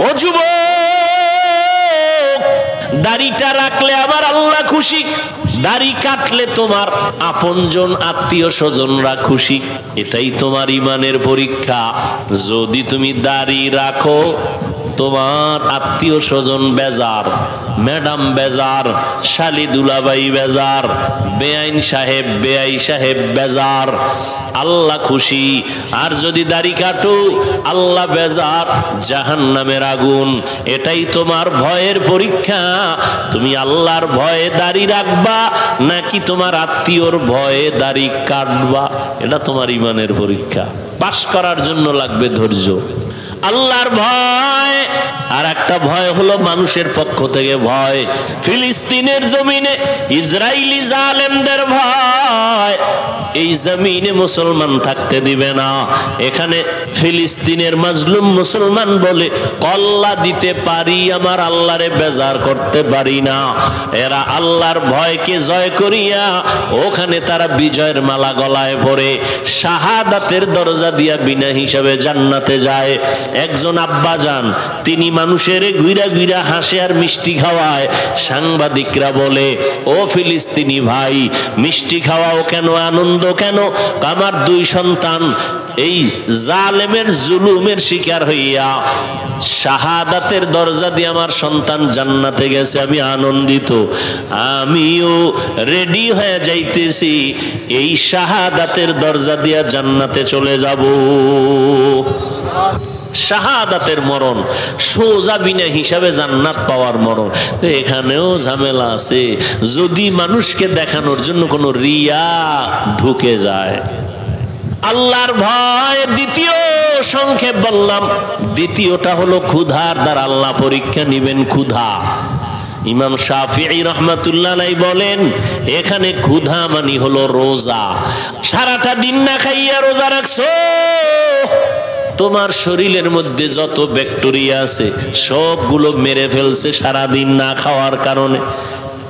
ও যুবক, দাড়িটা রাখলে আমার আল্লাহ খুশি, দাড়ি কাটলে তোমার আপনজন আত্মীয় স্বজনরা খুশি। এটাই তোমার ইমানের পরীক্ষা। যদি তুমি দাড়ি রাখো, তোমার আত্মীয় স্বজন বেজার, ম্যাডাম বেজার, শালি দুলাবাই বেজার, বেআইন সাহেব বেআই সাহেব বেজার, আল্লাহ খুশি। আর যদি দাড়ি কাটো, আল্লাহ বেজার, জাহান্নামের আগুন। এটাই তোমার ভয়ের পরীক্ষা। তুমি আল্লাহর ভয়ে দাড়ি রাখবা নাকি তোমার আত্মীয়র ভয়ে দাড়ি কাটবা, এটা তোমার ইমানের পরীক্ষা। পাস করার জন্য লাগবে ধৈর্য। আল্লাহর ভয় আর একটা ভয় হলো মানুষের পক্ষ থেকে ভয়। ফিলিস্তিনের জমিনে ইসরায়েলি জালেমদের ভয়। এই জমিনে মুসলমান থাকতে দিবে না। এখানে ফিলিস্তিনের মাজলুম মুসলমান বলে কল্লা দিতে পারি, আমার আল্লাহরে বেজার করতে পারি না। এরা আল্লাহর ভয়কে জয় করিয়া ওখানে তারা বিজয়ের মালা গলায় পরে শাহাদাতের দরজা দিয়া বিনা হিসাবে জান্নাতে যায়। একজন আব্বা যান, তিনি মানুষের ঘুরা ঘুরা হাসে আর মিষ্টি খাওয়ায়। সাংবাদিকরা বলে, ও ফিলিস্তিনি ভাই, মিষ্টি খাওয়াও কেন, আনন্দ কেন? আমার দুই সন্তান এই জালেমের জুলুমের শিকার হইয়া শাহাদাতের দরজা দিয়ে আমার সন্তান জান্নাতে গেছে, আমি আনন্দিত। আমিও রেডি হয়ে যাইতেছি, এই শাহাদাতের দরজা দিয়া জান্নাতে চলে যাব। শাহাদাতের মরণ সোজা বিনা হিসাবে জান্নাত পাওয়ার মরণ। তো এখানেও ঝামেলা আছে, যদি মানুষকে দেখানোর জন্য কোনো রিয়া ঢুকে যায়। আল্লাহর ভয় দ্বিতীয়, সংক্ষেপ বললাম, দ্বিতীয়টা হলো ক্ষুধার দ্বারা আল্লাহ পরীক্ষা নিবেন। ক্ষুধা, ইমাম শাফিঈ রহমাতুল্লাহ আলাইহি বলেন, এখানে ক্ষুধা মানে হলো রোজা। সারাটা দিন না খাইয়া রোজা রাখছো, তোমার শরীরের মধ্যে যত ব্যাকটেরিয়া আছে সবগুলো মেরে ফেলছে সারাদিন না খাওয়ার কারণে।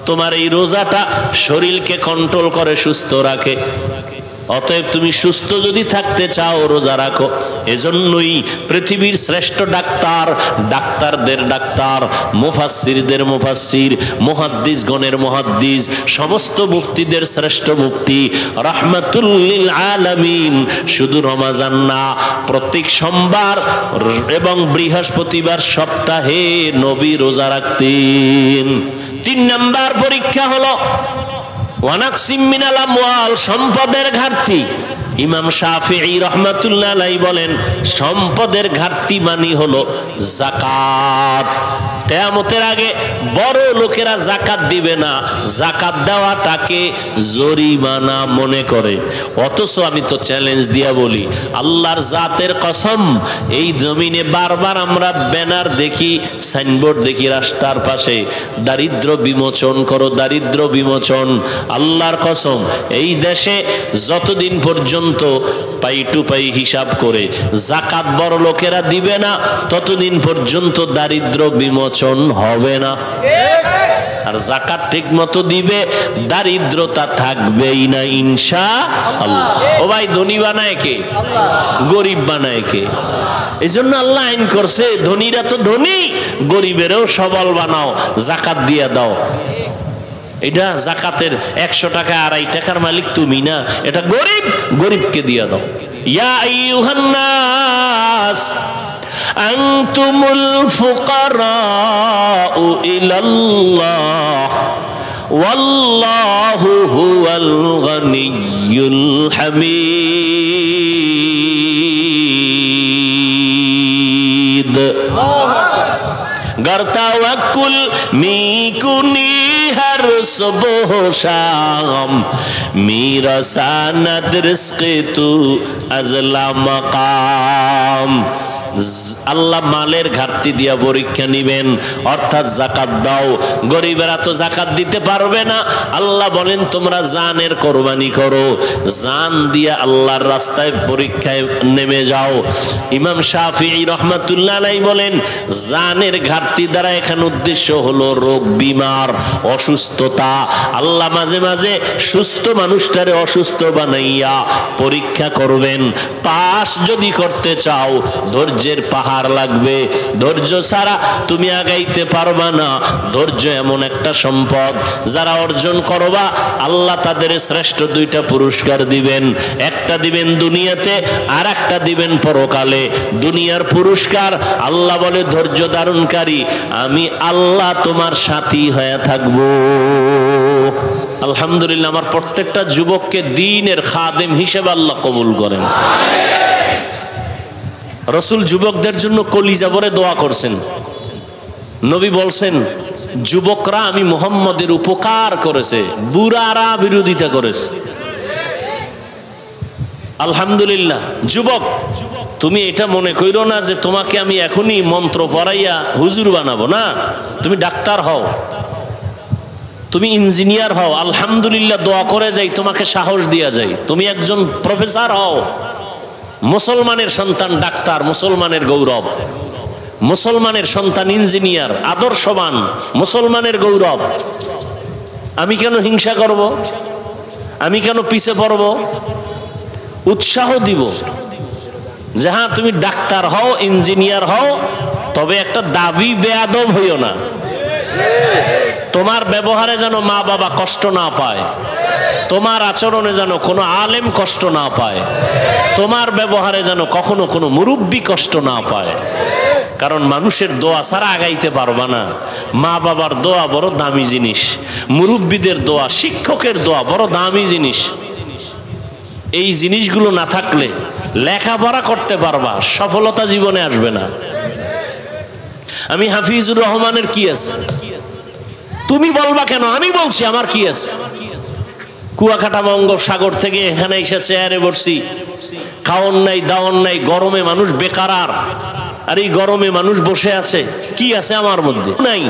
তোমার এই রোজাটা শরীরকে কন্ট্রোল করে, সুস্থ রাখে। অতএব তুমি সুস্থ যদি থাকতে চাও, রোজা রাখো। এজন্যই পৃথিবীর শ্রেষ্ঠ ডাক্তার, ডাক্তারদের ডাক্তার, মুফাসসিরদের মুফাসসির, মুহাদ্দিসগণের মুহাদ্দিস, সমস্ত মুফতিদের শ্রেষ্ঠ মুফতি রাহমাতুল লিল আলামিন শুধু রমজান না, প্রত্যেক সোমবার এবং বৃহস্পতিবার সপ্তাহে নবী রোজা রাখতেন। 3 নাম্বার পরীক্ষা হলো ওয়ানাকসিম মিনাল আমওয়াল, সম্পদের ঘাটতি। ইমাম শাফিঈ রহমাতুল্লাহ আলাইহি বলেন, সম্পদের ঘাটতি মানে হলো যাকাত। কিয়ামতের আগে বড় লোকেরা যাকাত দিবে না, যাকাত দেওয়াটাকে জরিমানা মনে করে। অথচ আমি তো চ্যালেঞ্জ দিয়া বলি, আল্লাহর জাতের কসম, এই জমিনে বারবার আমরা ব্যানার দেখি, সাইনবোর্ড দেখি রাস্তার পাশে, দারিদ্র বিমোচন করো, দারিদ্র বিমোচন। আল্লাহর কসম, এই দেশে যতদিন পর্যন্ত পাই টু পাই হিসাব করে যাকাত বড় লোকেরা দিবে না, ততদিন পর্যন্ত দারিদ্র বিমোচন হবে না। আর যাকাত ঠিক মতো দিবে, দারিদ্রতা থাকবেই না ইনশাআল্লাহ। ও ভাই, ধনী বানায় কে? গরিব বানায় কে? এই জন্য আল্লাহ আইন করছে, ধনীরা তো ধনী, গরিবেরও সবল বানাও, যাকাত দিয়ে দাও। এটা যাকাতের 100 টাকা 2.5 টাকার মালিক তুমি না, এটা গরিব, গরিবকে দিয়ে দাও। ইয়া আইয়ুহান নাস আনতুমুল ফুকারাউ ইলাল্লাহ ওয়াল্লাহু হুয়াল গনিয়্যুল হামিদ। गर तवक्कुल मीकुनी हर सुबह शाम, मेरा सानद रिज़्क़ तू अज़ला मकाम। আল্লাহ মালের ঘাটতি দিয়া পরীক্ষা নিবেন, অর্থাৎ যাকাত দাও। গরিবেরা তো যাকাত দিতে পারবে না। আল্লাহ বলেন, তোমরা জানের কোরবানি করো, জান দিয়া আল্লাহর রাস্তায় পরীক্ষায় নেমে যাও। ইমাম শাফিঈ রহমাতুল্লাহ আলাইহি বলেন, জানের ঘাটতি দ্বারা এখানে উদ্দেশ্য হলো রোগ বিমার, অসুস্থতা। আল্লাহ মাঝে মাঝে সুস্থ মানুষটারে অসুস্থ বানাইয়া পরীক্ষা করবেন। পাস যদি করতে চাও, ধৈর্যের পাহাড় পার লাগবে। ধৈর্য ছাড়া তুমি আগাইতে পারবা না। ধৈর্য এমন একটা সম্পদ, যারা অর্জন করবা আল্লাহ তাদের শ্রেষ্ঠ দুইটা পুরস্কার দিবেন। একটা দিবেন দুনিয়াতে, আর একটা দিবেন পরকালে। দুনিয়ার পুরস্কার আল্লাহ বলে, ধৈর্য ধারণকারী আমি আল্লাহ তোমার সাথী হয়ে থাকবো। আলহামদুলিল্লাহ, আমার প্রত্যেকটা যুবককে দ্বীনের খাদেম হিসেবে আল্লাহ কবুল করেন। রাসূল যুবকদের জন্য কলিজা ভরে দোয়া করছেন। নবী বলছেন, যুবকরা আমি মুহাম্মদের উপকার করেছে, বুড়ারা বিরোধিতা করেছে। আলহামদুলিল্লাহ। যুবক, তুমি এটা মনে কইরো না যে তোমাকে আমি এখনই মন্ত্র পড়াইয়া হুজুর বানাবো, না। তুমি ডাক্তার হও, তুমি ইঞ্জিনিয়ার হও, আলহামদুলিল্লাহ দোয়া করে যাই, তোমাকে সাহস দিয়া যায়। তুমি একজন প্রফেসর হও, মুসলমানের সন্তান ডাক্তার, মুসলমানের গৌরব। মুসলমানের সন্তান ইঞ্জিনিয়ার, আদর্শবান, মুসলমানের গৌরব। আমি কেন হিংসা করব? আমি কেন পিছে পড়ব? উৎসাহ দিব যে হ্যাঁ তুমি ডাক্তার হও, ইঞ্জিনিয়ার হও, তবে একটা দাবি বেয়াদব হইও না। তোমার ব্যবহারে যেন মা বাবা কষ্ট না পায়, তোমার আচরণে যেন কোনো আলেম কষ্ট না পায়, তোমার ব্যবহারে যেন কখনো কোনো মুরব্বী কষ্ট না পায়। কারণ মানুষের দোয়া ছাড়া আগাইতে পারবা না। মা বাবার দোয়া বড় দামি জিনিস, মুরব্বীদের দোয়া, শিক্ষকের দোয়া বড় দামি জিনিস। এই জিনিসগুলো না থাকলে লেখাপড়া করতে পারবা, সফলতা জীবনে আসবে না। আমি হাফিজুর রহমানের কি আছে তুমি বলবা কেন? আমি বলছি আমার কি আছে। কুয়াকাটা বঙ্গোপসাগর থেকে এখানে এসে চেয়ারে বসছি, খাওয়ান নাই দাওয়ান নাই, গরমে মানুষ বেকার। আর এই গরমে মানুষ বসে আছে, কি আছে আমার মধ্যে? নাই।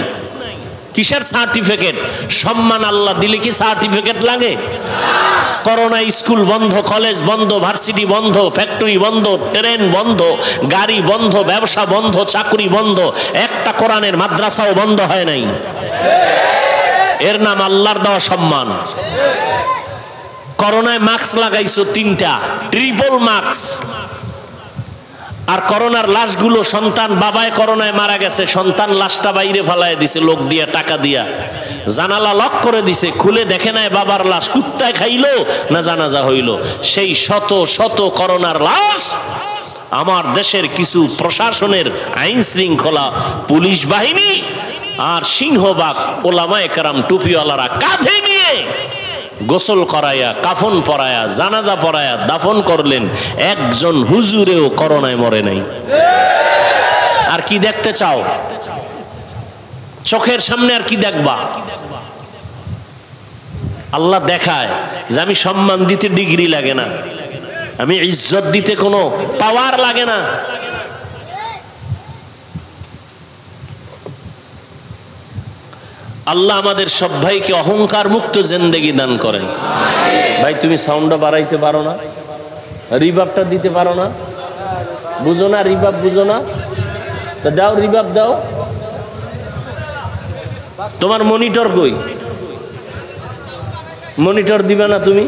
কিসের সার্টিফিকেট? সম্মান আল্লাহ দিলে কি সার্টিফিকেট লাগে? করোনা স্কুল বন্ধ, কলেজ বন্ধ, ভার্সিটি বন্ধ, ফ্যাক্টরি বন্ধ, ট্রেন বন্ধ, গাড়ি বন্ধ, ব্যবসা বন্ধ, চাকরি বন্ধ, একটা কোরআনের মাদ্রাসাও বন্ধ হয় নাই। এর নাম আল্লাহর দেওয়া সম্মান। করোনায় মাস্ক লাগাইছো 3টা, ট্রিপল মাস্ক। আর করোনার লাশগুলো, সন্তান বাবায় করোনায় মারা গেছে, সন্তান লাশটা বাইরে ফালায় দিছে, লোক দিয়া, টাকা দিয়া, জানালা লক করে দিছে, খুলে দেখে নাই বাবার লাশ কুত্তায় খাইলো না জানাজা হইল। সেই শত শত করোনার লাশ আমার দেশের কিছু প্রশাসনের আইন শৃঙ্খলা, পুলিশ বাহিনী আর সিংহবাগ ওলামায়ে কেরাম টুপিওয়ালারা কাঁধে নিয়ে গোসল করায়া, কাফন পরায়া, জানাজা পরায়া দাফন করলেন। একজন হুজুরেও করোনায় মরে নাই। আর কি দেখতে চাও? চোখের সামনে আর কি দেখবা? আল্লাহ দেখায় যে আমি সম্মান দিতে ডিগ্রি লাগে না, আমি ইজ্জত দিতে কোনো পাওয়ার লাগে না। আল্লাহ আমাদের সব ভাইকে অহংকার মুক্ত জিন্দেগি দান করেন। ভাই তুমি সাউন্ডটা বাড়াইতে পারো না? রিভাবটা দিতে পারো না? বুঝো না রিভাব? বুঝো না? তা দাও, রিভাব দাও। তোমার মনিটর কই? মনিটর দিবে না তুমি?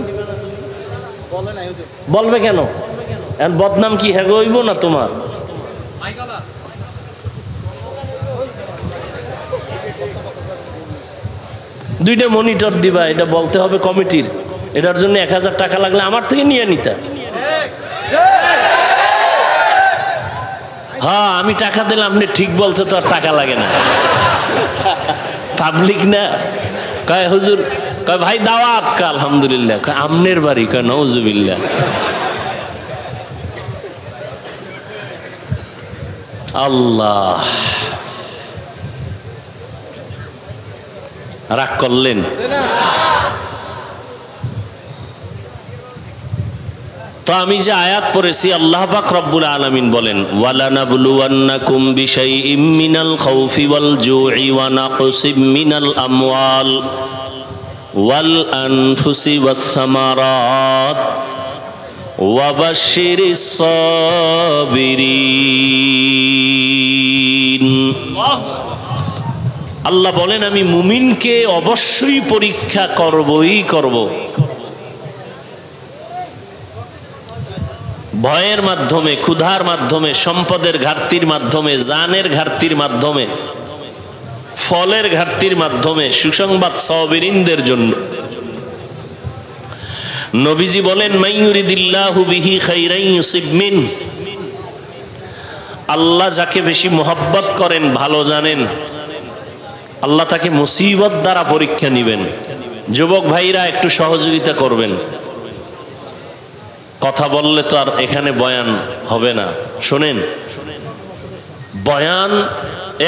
বলবে কেন? বদনাম কি হ্যাঁ হইব না তোমার? দুইটা মনিটর দিবা, এটা বলতে হবে কমিটির। এটার জন্য 1000 টাকা লাগলে আমার থেকে নিয়ে নিতা। হ্যাঁ, আমি টাকা দিলাম, আপনি ঠিক বলতে তো আর টাকা লাগে না। পাবলিক না কয় হুজুর, কয় ভাই দাওয়াত, কয় আলহামদুলিল্লাহ, কয় আমনের বাড়ি, কয় নাউজুবিল্লাহ। আল্লাহ রাগ করলেন? তো আমি যে আয়াত পড়েছি, আল্লাহ পাক রব্বুল আলামিন বলেন, ওয়ালানাবলুওয়ান্নাকুম বিশাইইম মিনাল খাউফি ওয়াল জুই ওয়া নাকসিম মিনাল আমওয়াল ওয়াল আনফুসি ওয়াস সামারাত ওয়া বাশশিরিস সাবিরিন। আল্লাহ বলেন আমি মুমিনকে অবশ্যই পরীক্ষা করবই করব। ভয়ের মাধ্যমে, ক্ষুধার মাধ্যমে, সম্পদের ঘাটতির মাধ্যমে, জানের ঘাটতির মাধ্যমে, ফলের ঘাটতির মাধ্যমে সুসংবাদ সাবিরিনদের জন্য। নবীজি বলেন, মাইয়ুরিদিল্লাহু বিহি খাইরান ইউসিব মিন, আল্লাহ যাকে বেশি মোহাব্বত করেন, ভালো জানেন, আল্লাহ তাকে মুসিবত দ্বারা পরীক্ষা নিবেন। যুবক ভাইরা একটু সহযোগিতা করবেন, কথা বললে তো আর এখানে বয়ান হবে না। শোনেন, বয়ান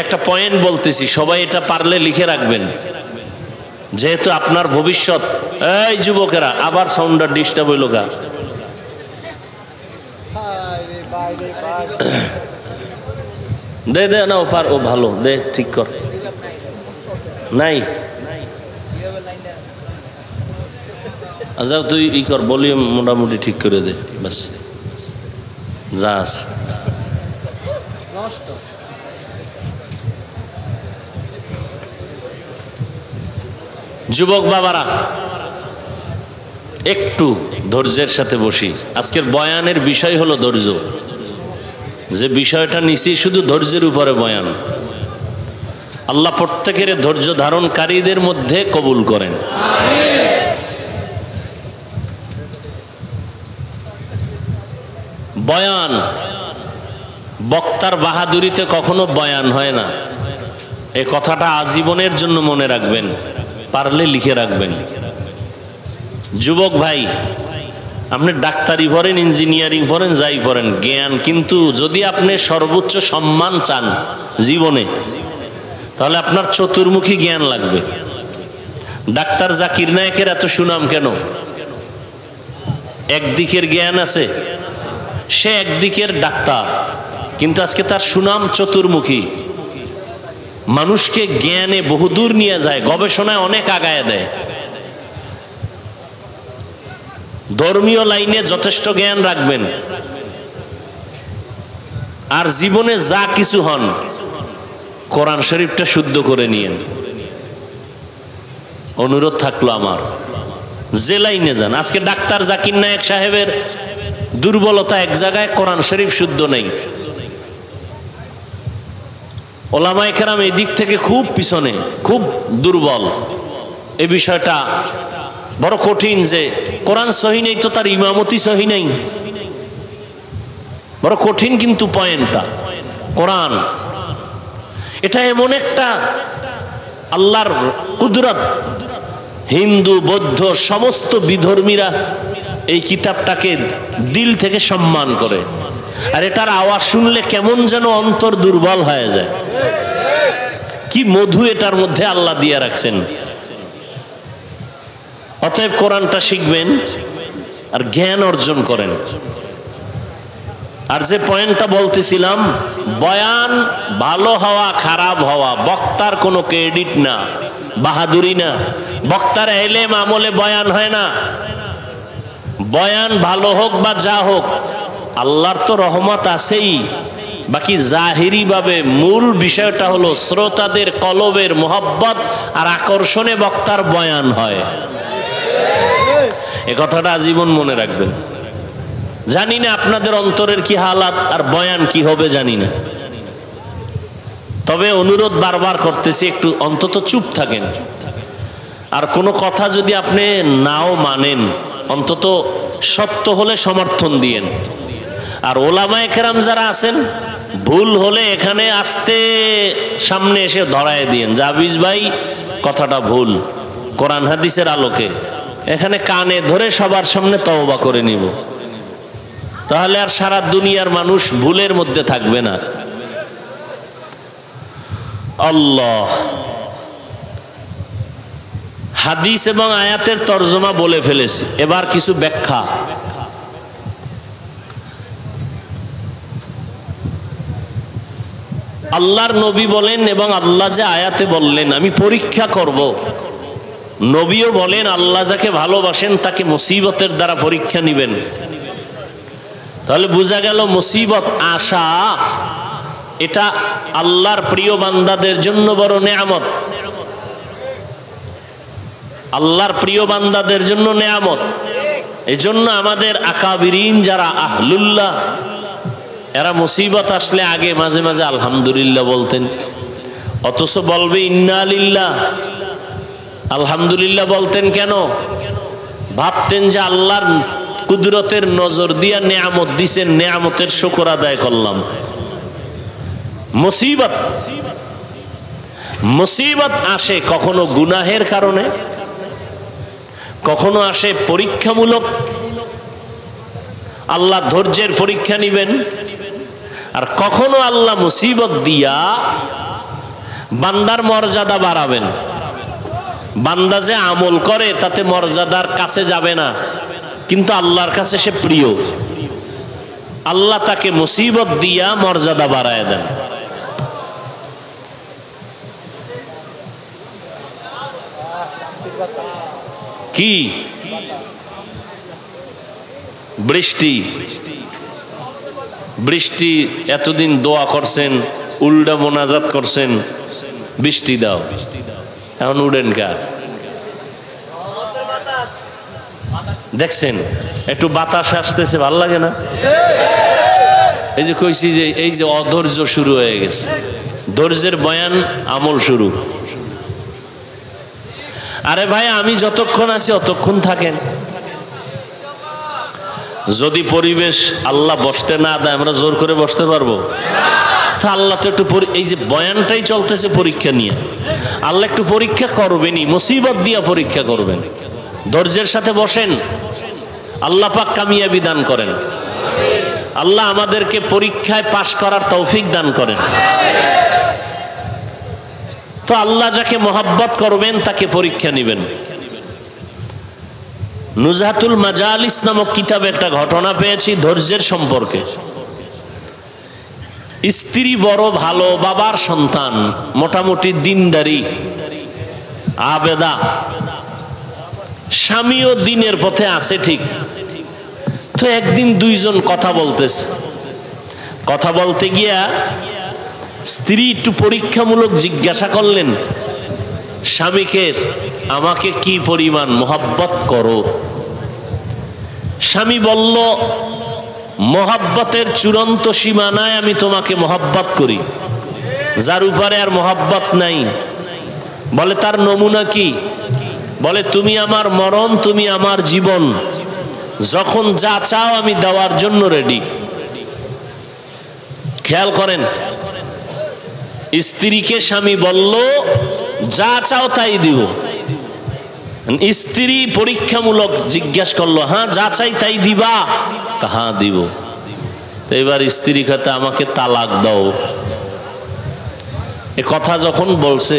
একটা পয়েন্ট বলতেছি, সবাই এটা পারলে লিখে রাখবেন, যেহেতু আপনার ভবিষ্যৎ। এই যুবকেরা, আবার সাউন্ডটা ডিস্টার্ব হইল গা। দে দে না, ও পার, ও ভালো, দে ঠিক কর। নাই আচ্ছা, তুই ই কর, ভলিউম মোটামুটি ঠিক করে দে, বাস যাস। যুবক বাবারা, একটু ধৈর্যের সাথে বসি। আজকের বয়ানের বিষয় হলো ধৈর্য। যে বিষয়টা নিছি শুধু ধৈর্যের উপরে বয়ান। আল্লাহ প্রত্যেকের ধৈর্য ধারণকারীদের মধ্যে কবুল করেন। বয়ান, বক্তার বাহাদুরিতে কখনো বয়ান হয় না। এই কথাটা আজীবনের জন্য মনে রাখবেন, পারলে লিখে রাখবেন। যুবক ভাই, আপনি ডাক্তারি পড়েন, ইঞ্জিনিয়ারিং পড়েন, যাই পড়েন, জ্ঞান কিন্তু যদি আপনি সর্বোচ্চ সম্মান চান জীবনে, তাহলে আপনার চতুর্মুখী জ্ঞান লাগবে। ডাক্তার জাকির নায়েকের এত সুনাম কেন? একদিকের জ্ঞান আছে, সে একদিকের ডাক্তার, কিন্তু আজকে তার সুনাম চতুর্মুখী। মানুষকে জ্ঞানে বহুদূর নিয়ে যায়, গবেষণায় অনেক আগায় দেয়। ধর্মীয় লাইনে যথেষ্ট জ্ঞান রাখবেন, আর জীবনে যা কিছু হন, কোরআন শরীফটা শুদ্ধ করে নিয়েন। অনুরোধ থাকলো আমার, যে লাইনে যান। আজকে ডাক্তার জাকির নায়েক সাহেবের দুর্বলতা এক জায়গায়, কোরআন শরীফ শুদ্ধ নেই। ওলামায়ে কেরাম এই দিক থেকে খুব পিছনে, খুব দুর্বল। এই বিষয়টা বড় কঠিন, যে কোরআন সহি নেই তো তার ইমামতি সহি নেই, বড় কঠিন। কিন্তু পয়েন্টটা, কোরআন এটা এমন একটা আল্লাহর কুদরত। হিন্দু, বৌদ্ধ, সমস্ত বিধর্মীরা এই কিতাবটাকে দিল থেকে সম্মান করে, আর এটার আওয়াজ শুনলে কেমন যেন অন্তর দুর্বল হয়ে যায়। কি মধু এটার মধ্যে আল্লাহ দিয়ে রাখছেন। অতএব কোরআনটা শিখবেন আর জ্ঞান অর্জন করেন। আর যে পয়েন্টটা বলতেছিলাম, বয়ান ভালো হওয়া খারাপ হওয়া বক্তার কোনো ক্রেডিট না, বাহাদুরি না। বক্তার এলেম আমলে বয়ান হয় না। বয়ান ভালো হোক বা যা হোক, আল্লাহর তো রহমত আছেই। বাকি জাহিরি ভাবে মূল বিষয়টা হলো শ্রোতাদের কলবের মোহাব্বত আর আকর্ষণে বক্তার বয়ান হয়। এ কথাটা আজীবন মনে রাখবেন। জানি না আপনাদের অন্তরের কি হালাত আর বয়ান কি হবে জানি না, তবে অনুরোধ বারবার করতেছি, একটু অন্তত চুপ থাকেন। আর কোনো কথা যদি আপনি নাও মানেন, অন্তত সত্য হলে সমর্থন দিয়েন। আর ওলামায়ে কেরাম যারা আছেন, ভুল হলে এখানে আসতে সামনে এসে ধরায় দিয়েন, জাবিজ ভাই কথাটা ভুল, কোরআন হাদিসের আলোকে এখানে কানে ধরে সবার সামনে তওবা করে নিব। তাহলে আর সারা দুনিয়ার মানুষ ভুলের মধ্যে থাকবে না। আল্লাহ হাদিস এবং আয়াতের তরজমা বলে ফেলেছি, এবার কিছু ব্যাখ্যা। আল্লাহর নবী বলেন এবং আল্লাহ যে আয়াতে বললেন আমি পরীক্ষা করব, নবীও বলেন আল্লাহ যাকে ভালোবাসেন তাকে মুসিবতের দ্বারা পরীক্ষা নিবেন। তাহলে বোঝা গেল মুসিবত আসা এটা আল্লাহর প্রিয় বান্দাদের জন্য বড় নেয়ামত। আল্লাহর প্রিয় বান্দাদের জন্য নেয়ামত। এজন্য আমাদের আকাবিরিন যারা আহলুল্লাহ, এরা মুসিবত আসলে আগে মাঝে মাঝে আলহামদুলিল্লাহ বলতেন, অথচ বলবে ইন্না লিল্লাহ। আলহামদুলিল্লাহ বলতেন কেন? ভাবতেন যে আল্লাহর কুদরতের নজর দিয়া নেয়ামত দিছেন, নেয়ামতের শুকর আদায় করলাম। মুসিবত মুসিবত আসে কখনো গুনাহের কারণে, কখনো আসে পরীক্ষামূলক, আল্লাহ ধৈর্যের পরীক্ষা নিবেন, আর কখনো আল্লাহ মুসিবত দিয়া বান্দার মর্যাদা বাড়াবেন। বান্দা যে আমল করে তাতে মর্যাদার কাছে যাবে না, কিন্তু আল্লাহর কাছে সে প্রিয়। আল্লাহ তাকে মুসিবত দিয়া মর্যাদা বাড়ায় দেন। কি বৃষ্টি, বৃষ্টি এতদিন দোয়া করছেন, উল্টা মোনাজাত করছেন, বৃষ্টি দাও, এখন উড়েন কা? দেখছেন একটু বাতাস আসতেছে, ভাল লাগে না? এই যে কইছি যে এই যে অধৈর্য শুরু হয়ে গেছে, ধৈর্যের বয়ান আমল শুরু। আরে ভাই, আমি যতক্ষণ আছি অতক্ষণ থাকেন। যদি পরিবেশ আল্লাহ বসতে না দেয়, আমরা জোর করে বসতে পারবো? তা আল্লাহ তো একটু, এই যে বয়ানটাই চলতেছে পরীক্ষা নিয়ে, আল্লাহ একটু পরীক্ষা করবেনই, মুসিবত দিয়া পরীক্ষা করবেন। ধৈর্যের সাথে বসেন, আল্লাহ পাক কামিয়াবি দান করেন। আল্লাহ আমাদেরকে পরীক্ষায় পাশ করার তৌফিক দান করেন। তো আল্লাহ যাকে মহব্বত করবেন তাকে পরীক্ষা নেবেন। নুজহাতুল মাজালিস নামক কিতাবে একটা ঘটনা পেয়েছি ধৈর্যের সম্পর্কে। স্ত্রী বড় ভালো, বাবার সন্তান, মোটামুটি দিনদারি, আবেদা, স্বামীও দিনের পথে আছে ঠিক। তো একদিন দুইজন কথা বলতেছে, কথা বলতে গিয়া স্ত্রী একটু পরীক্ষামূলক জিজ্ঞাসা করলেন স্বামীকে, আমাকে কি পরিমাণ মহব্বত করো? স্বামী বলল, মহব্বতের চূড়ান্ত সীমানায় আমি তোমাকে মহব্বত করি, যার উপরে আর মহব্বত নাই। বলে তার নমুনা কি? বলে তুমি আমার মরণ, তুমি আমার জীবন, যখন যা চাও আমি দেওয়ার জন্য রেডি। খেয়াল করেন, স্ত্রীকে স্বামী বলল যা চাও তাই দিব। স্ত্রী পরীক্ষামূলক জিজ্ঞাসা করলো, হ্যাঁ যা চাই তাই দিবা? হ্যাঁ দিব। তো এবার স্ত্রী কাছে আমাকে তালাক দাও। এ কথা যখন বলছে,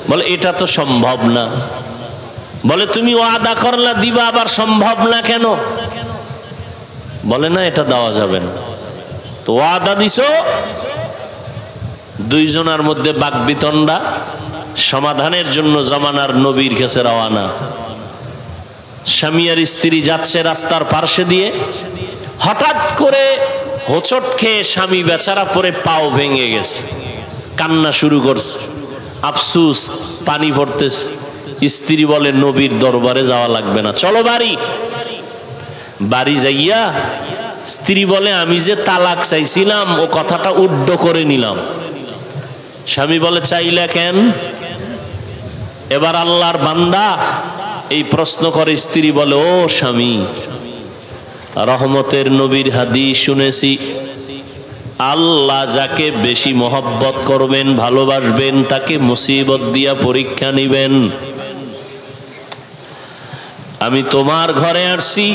বলে এটা তো সম্ভব না। বলে তুমি ওয়াদা করলা দিবা, আবার সম্ভব না কেন? বলে না, এটা দেওয়া যাবে না। তো ওয়াদা দিছো। দুইজনের মধ্যে বাকবিতণ্ডা, সমাধানের জন্য জমানার নবীর কাছে রওয়ানা। স্বামী আর স্ত্রী যাচ্ছে রাস্তার পার্শ্বে দিয়ে, হঠাৎ করে হোঁচট খেয়ে স্বামী বেচারা পরে পাও ভেঙে গেছে, কান্না শুরু করছে, আফসুস, পানি পড়তেছে। স্ত্রী বলে নবীর দরবারে যাওয়া লাগবে না, চলো বাড়ি। বাড়ি যাইয়া স্ত্রী বলে আমি যে তালাক চাইছিলাম ও কথাটা উড্ড করে নিলাম। স্বামী বলে চাইলা কেন? এবার আল্লাহর বান্দা এই প্রশ্ন করে। স্ত্রী বলে, ও স্বামী, রহমতের নবীর হাদিস শুনেছি, আল্লাহ যাকে বেশি মহব্বত করবেন, ভালোবাসবেন, তাকে মুসিবত দিয়া পরীক্ষা নিবেন। আমি তোমার ঘরে আসছি,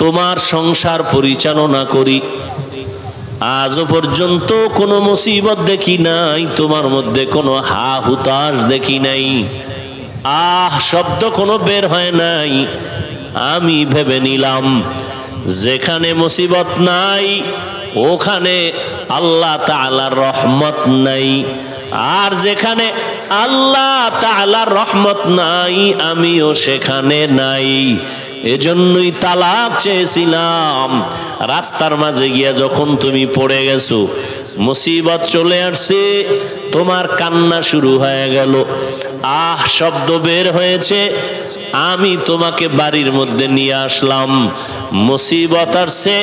তোমার সংসার পরিচালনা করি, আজও পর্যন্ত কোনো মুসিবত দেখি নাই, তোমার মধ্যে কোনো হা হুতাশ দেখি নাই, আহ শব্দ কোনো বের হয় নাই। আমি ভেবে নিলাম যেখানে মুসিবত নাই ওখানে আল্লাহ তাআলার রহমত নাই, আর যেখানে আল্লাহ তাআলার রহমত নাই আমিও সেখানে নাই। এজন্যই তালাক চেয়েছিলাম। রাস্তার মাঝে গিয়া যখন তুমি পড়ে গেছো, মুসিবত চলে আসছে, তোমার কান্না শুরু হয়ে গেল, আহ শব্দ বের হয়েছে, আমি তোমাকে বাড়ির মধ্যে নিয়ে আসলাম। মুসিবত আসছে,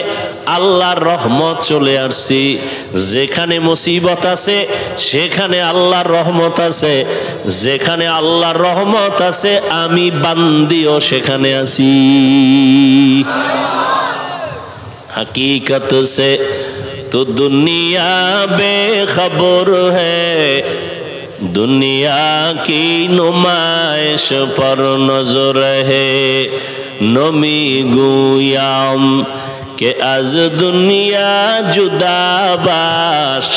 আল্লাহর রহমত চলে আসছি। যেখানে মুসিবত আছে সেখানে আল্লাহর রহমত আছে, যেখানে আল্লাহর রহমত আছে আমি বান্দিও সেখানে আছি। हकीकत से तो दुनिया बेखबर है, दुनिया की नुमाइश पर नजर है। नमी गुयाम के अज दुनिया जुदा बाश,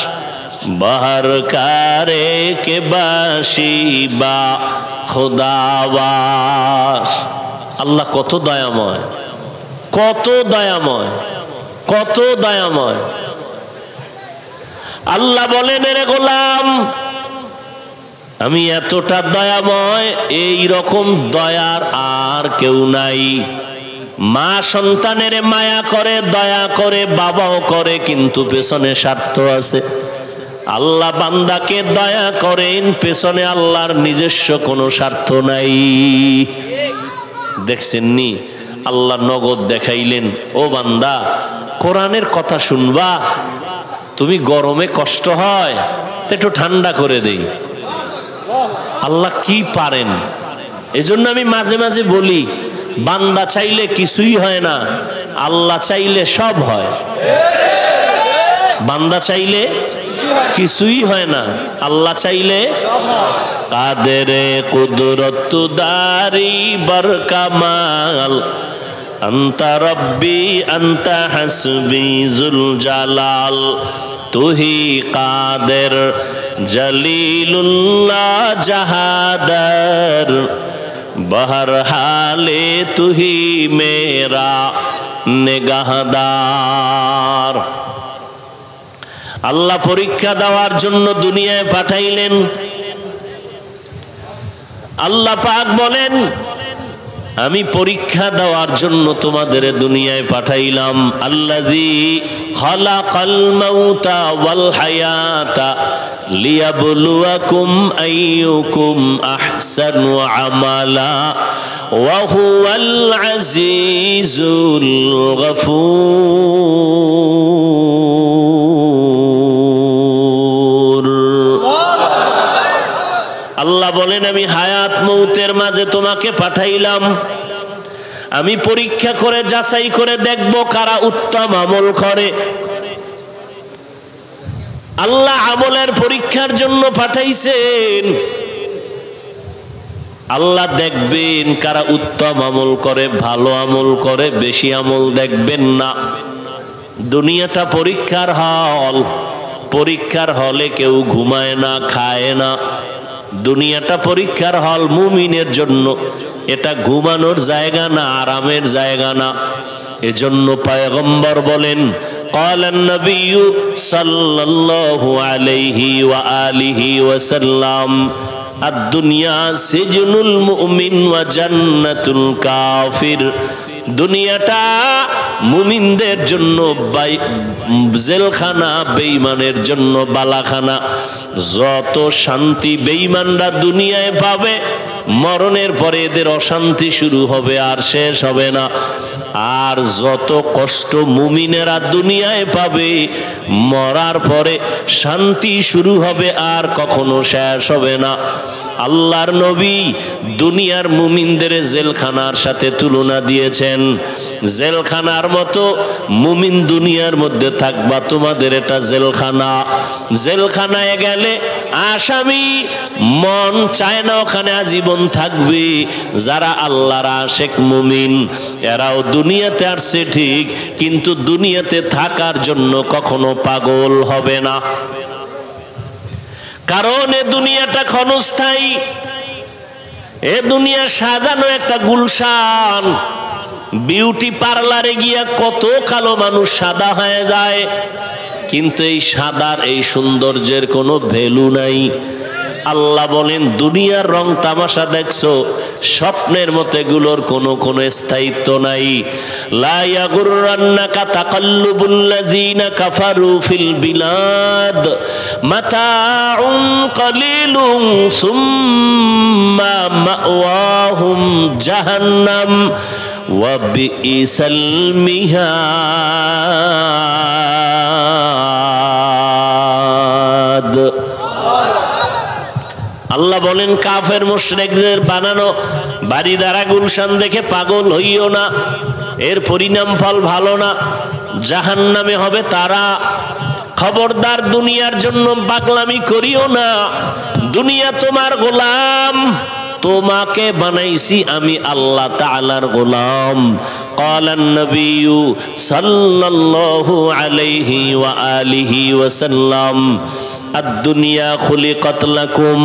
बाहर कारे के बाशी बा खुदावास। अल्लाह कत दयामय, कत दयामय, কত দয়াময়। আল্লাহ বলেন, রে গোলাম আমি এতটা দয়াময়, এই রকম দয়ার আর কেউ নাই। মা সন্তানের মায়া করে, দয়া করে, বাবাও করে, কিন্তু পেছনে স্বার্থ আছে। আল্লাহ বান্দাকে দয়া করেন, পেছনে আল্লাহর নিজস্ব কোনো স্বার্থ নাই। দেখছেন নি, আল্লাহ নগদ দেখাইলেন, ও বান্দা কোরআনের কথা শুনবা, তুমি গরমে কষ্ট হয় একটু ঠান্ডা করে দেই। আল্লাহ কি পারেন। এজন্য আমি মাঝে মাঝে বলি, বান্দা চাইলে কিছুই হয় না, আল্লাহ চাইলে সব হয়। বান্দা চাইলে কিছুই হয় না, আল্লাহ চাইলে। কাদেরে কুদরত দারি বরকামাল, अंता रब्बी अंता हस्बी जुल जलाल, तुही कादिर जलीलुल्लाह जहादर, बहर हाले तुही मेरा निगाहदार। আল্লাহ পরীক্ষা দেওয়ার জন্য দুনিয়ায় পাঠাইলেন। আল্লাহ পাক বলেন, আমি পরীক্ষা দেওয়ার জন্য তোমাদের দুনিয়ায় পাঠাইলাম। আল্লাযী খালাকাল মাউতা ওয়াল হায়াতা লিয়াবলুয়াকুম আইয়ুকুম আহসানু আমালা ওয়া হুয়াল আজিজুল গফুর। আল্লাহ বলেন, আমি হায়াত মৌতের মাঝে তোমাকে পাঠাইলাম, আমি পরীক্ষা করে যাচাই করে দেখব কারা উত্তম আমল করে। আল্লাহ আমলের পরীক্ষার জন্য পাঠাইছেন। আল্লাহ দেখবেন কারা উত্তম আমল করে, ভালো আমল করে, বেশি আমল দেখবেন না। দুনিয়াটা পরীক্ষার হল, পরীক্ষার হলে কেউ ঘুমায় না, খায় না। দুনিয়াটা পরীক্ষার হল মুমিনের জন্য, এটা ঘুমানোর জায়গা না, আরামের জায়গা না। এজন্য পয়গম্বর বলেন, قال النبي صلى الله عليه وآله وسلم الدنيا سجن المؤمن وجنة الكافر। দুনিয়াটা মুমিনদের জন্য জেলখানা, বেঈমানের জন্য বালাখানা। যত শান্তি বেঈমানরা দুনিয়ায় পাবে, মরণের পরে এদের অশান্তি শুরু হবে, আর শেষ হবে না। আর যত কষ্ট মুমিনেরা দুনিয়ায় পাবে, মরার পরে শান্তি শুরু হবে, আর কখনো শেষ হবে না। আল্লাহর নবী দুনিয়ার মুমিনদের জেলখানার সাথে তুলনা দিয়েছেন। জেলখানার মতো মুমিন দুনিয়ার মধ্যে থাকবা, তোমাদের এটা জেলখানা। জেলখানায় গেলে আসামি মন চায় না ওখানে আজীবন থাকবে। যারা আল্লাহর আশেক মুমিন, এরাও দুনিয়াতে আসছে ঠিক, কিন্তু দুনিয়াতে থাকার জন্য কখনো পাগল হবে না। কারণ এ দুনিয়াটা ক্ষণস্থায়ী। এ দুনিয়া সাজানো একটা গুলশান। বিউটি পার্লারে গিয়া কত কালো মানুষ সাদা হয়ে যায়, কিন্তু এই সাদার এই সৌন্দর্যের কোনো ভ্যালু নাই। আল্লাহ বলেন, দুনিয়ার রং তামাশা দেখছো, স্বপ্নের মতো এগুলোর কোনো স্থায়িত্ব নাই। লা ইয়াগুররান্নাকা তাকাল্লুবুল লাযিনা কাফারু ফিল বিলাদ মাতাউন কালিলুন সুম্মা মাওয়াহুম জাহান্নাম ওয়া বিইসাল মিহাদ। আল্লাহ বলেন কাফের মুশরিকদের বানানো বাড়িদারা গুলশান দেখে পাগল হইও না, এর পরিণাম ফল ভালো না, জাহান্নামে হবে তারা। খবরদার দুনিয়ার জন্য পাগলামি করিও না, দুনিয়া তোমার গোলাম, তোমাকে বানাইছি আমি আল্লাহ তাআলার গোলাম। قال النبي صلى الله عليه وآله وسلم الدنيا خلقت لكم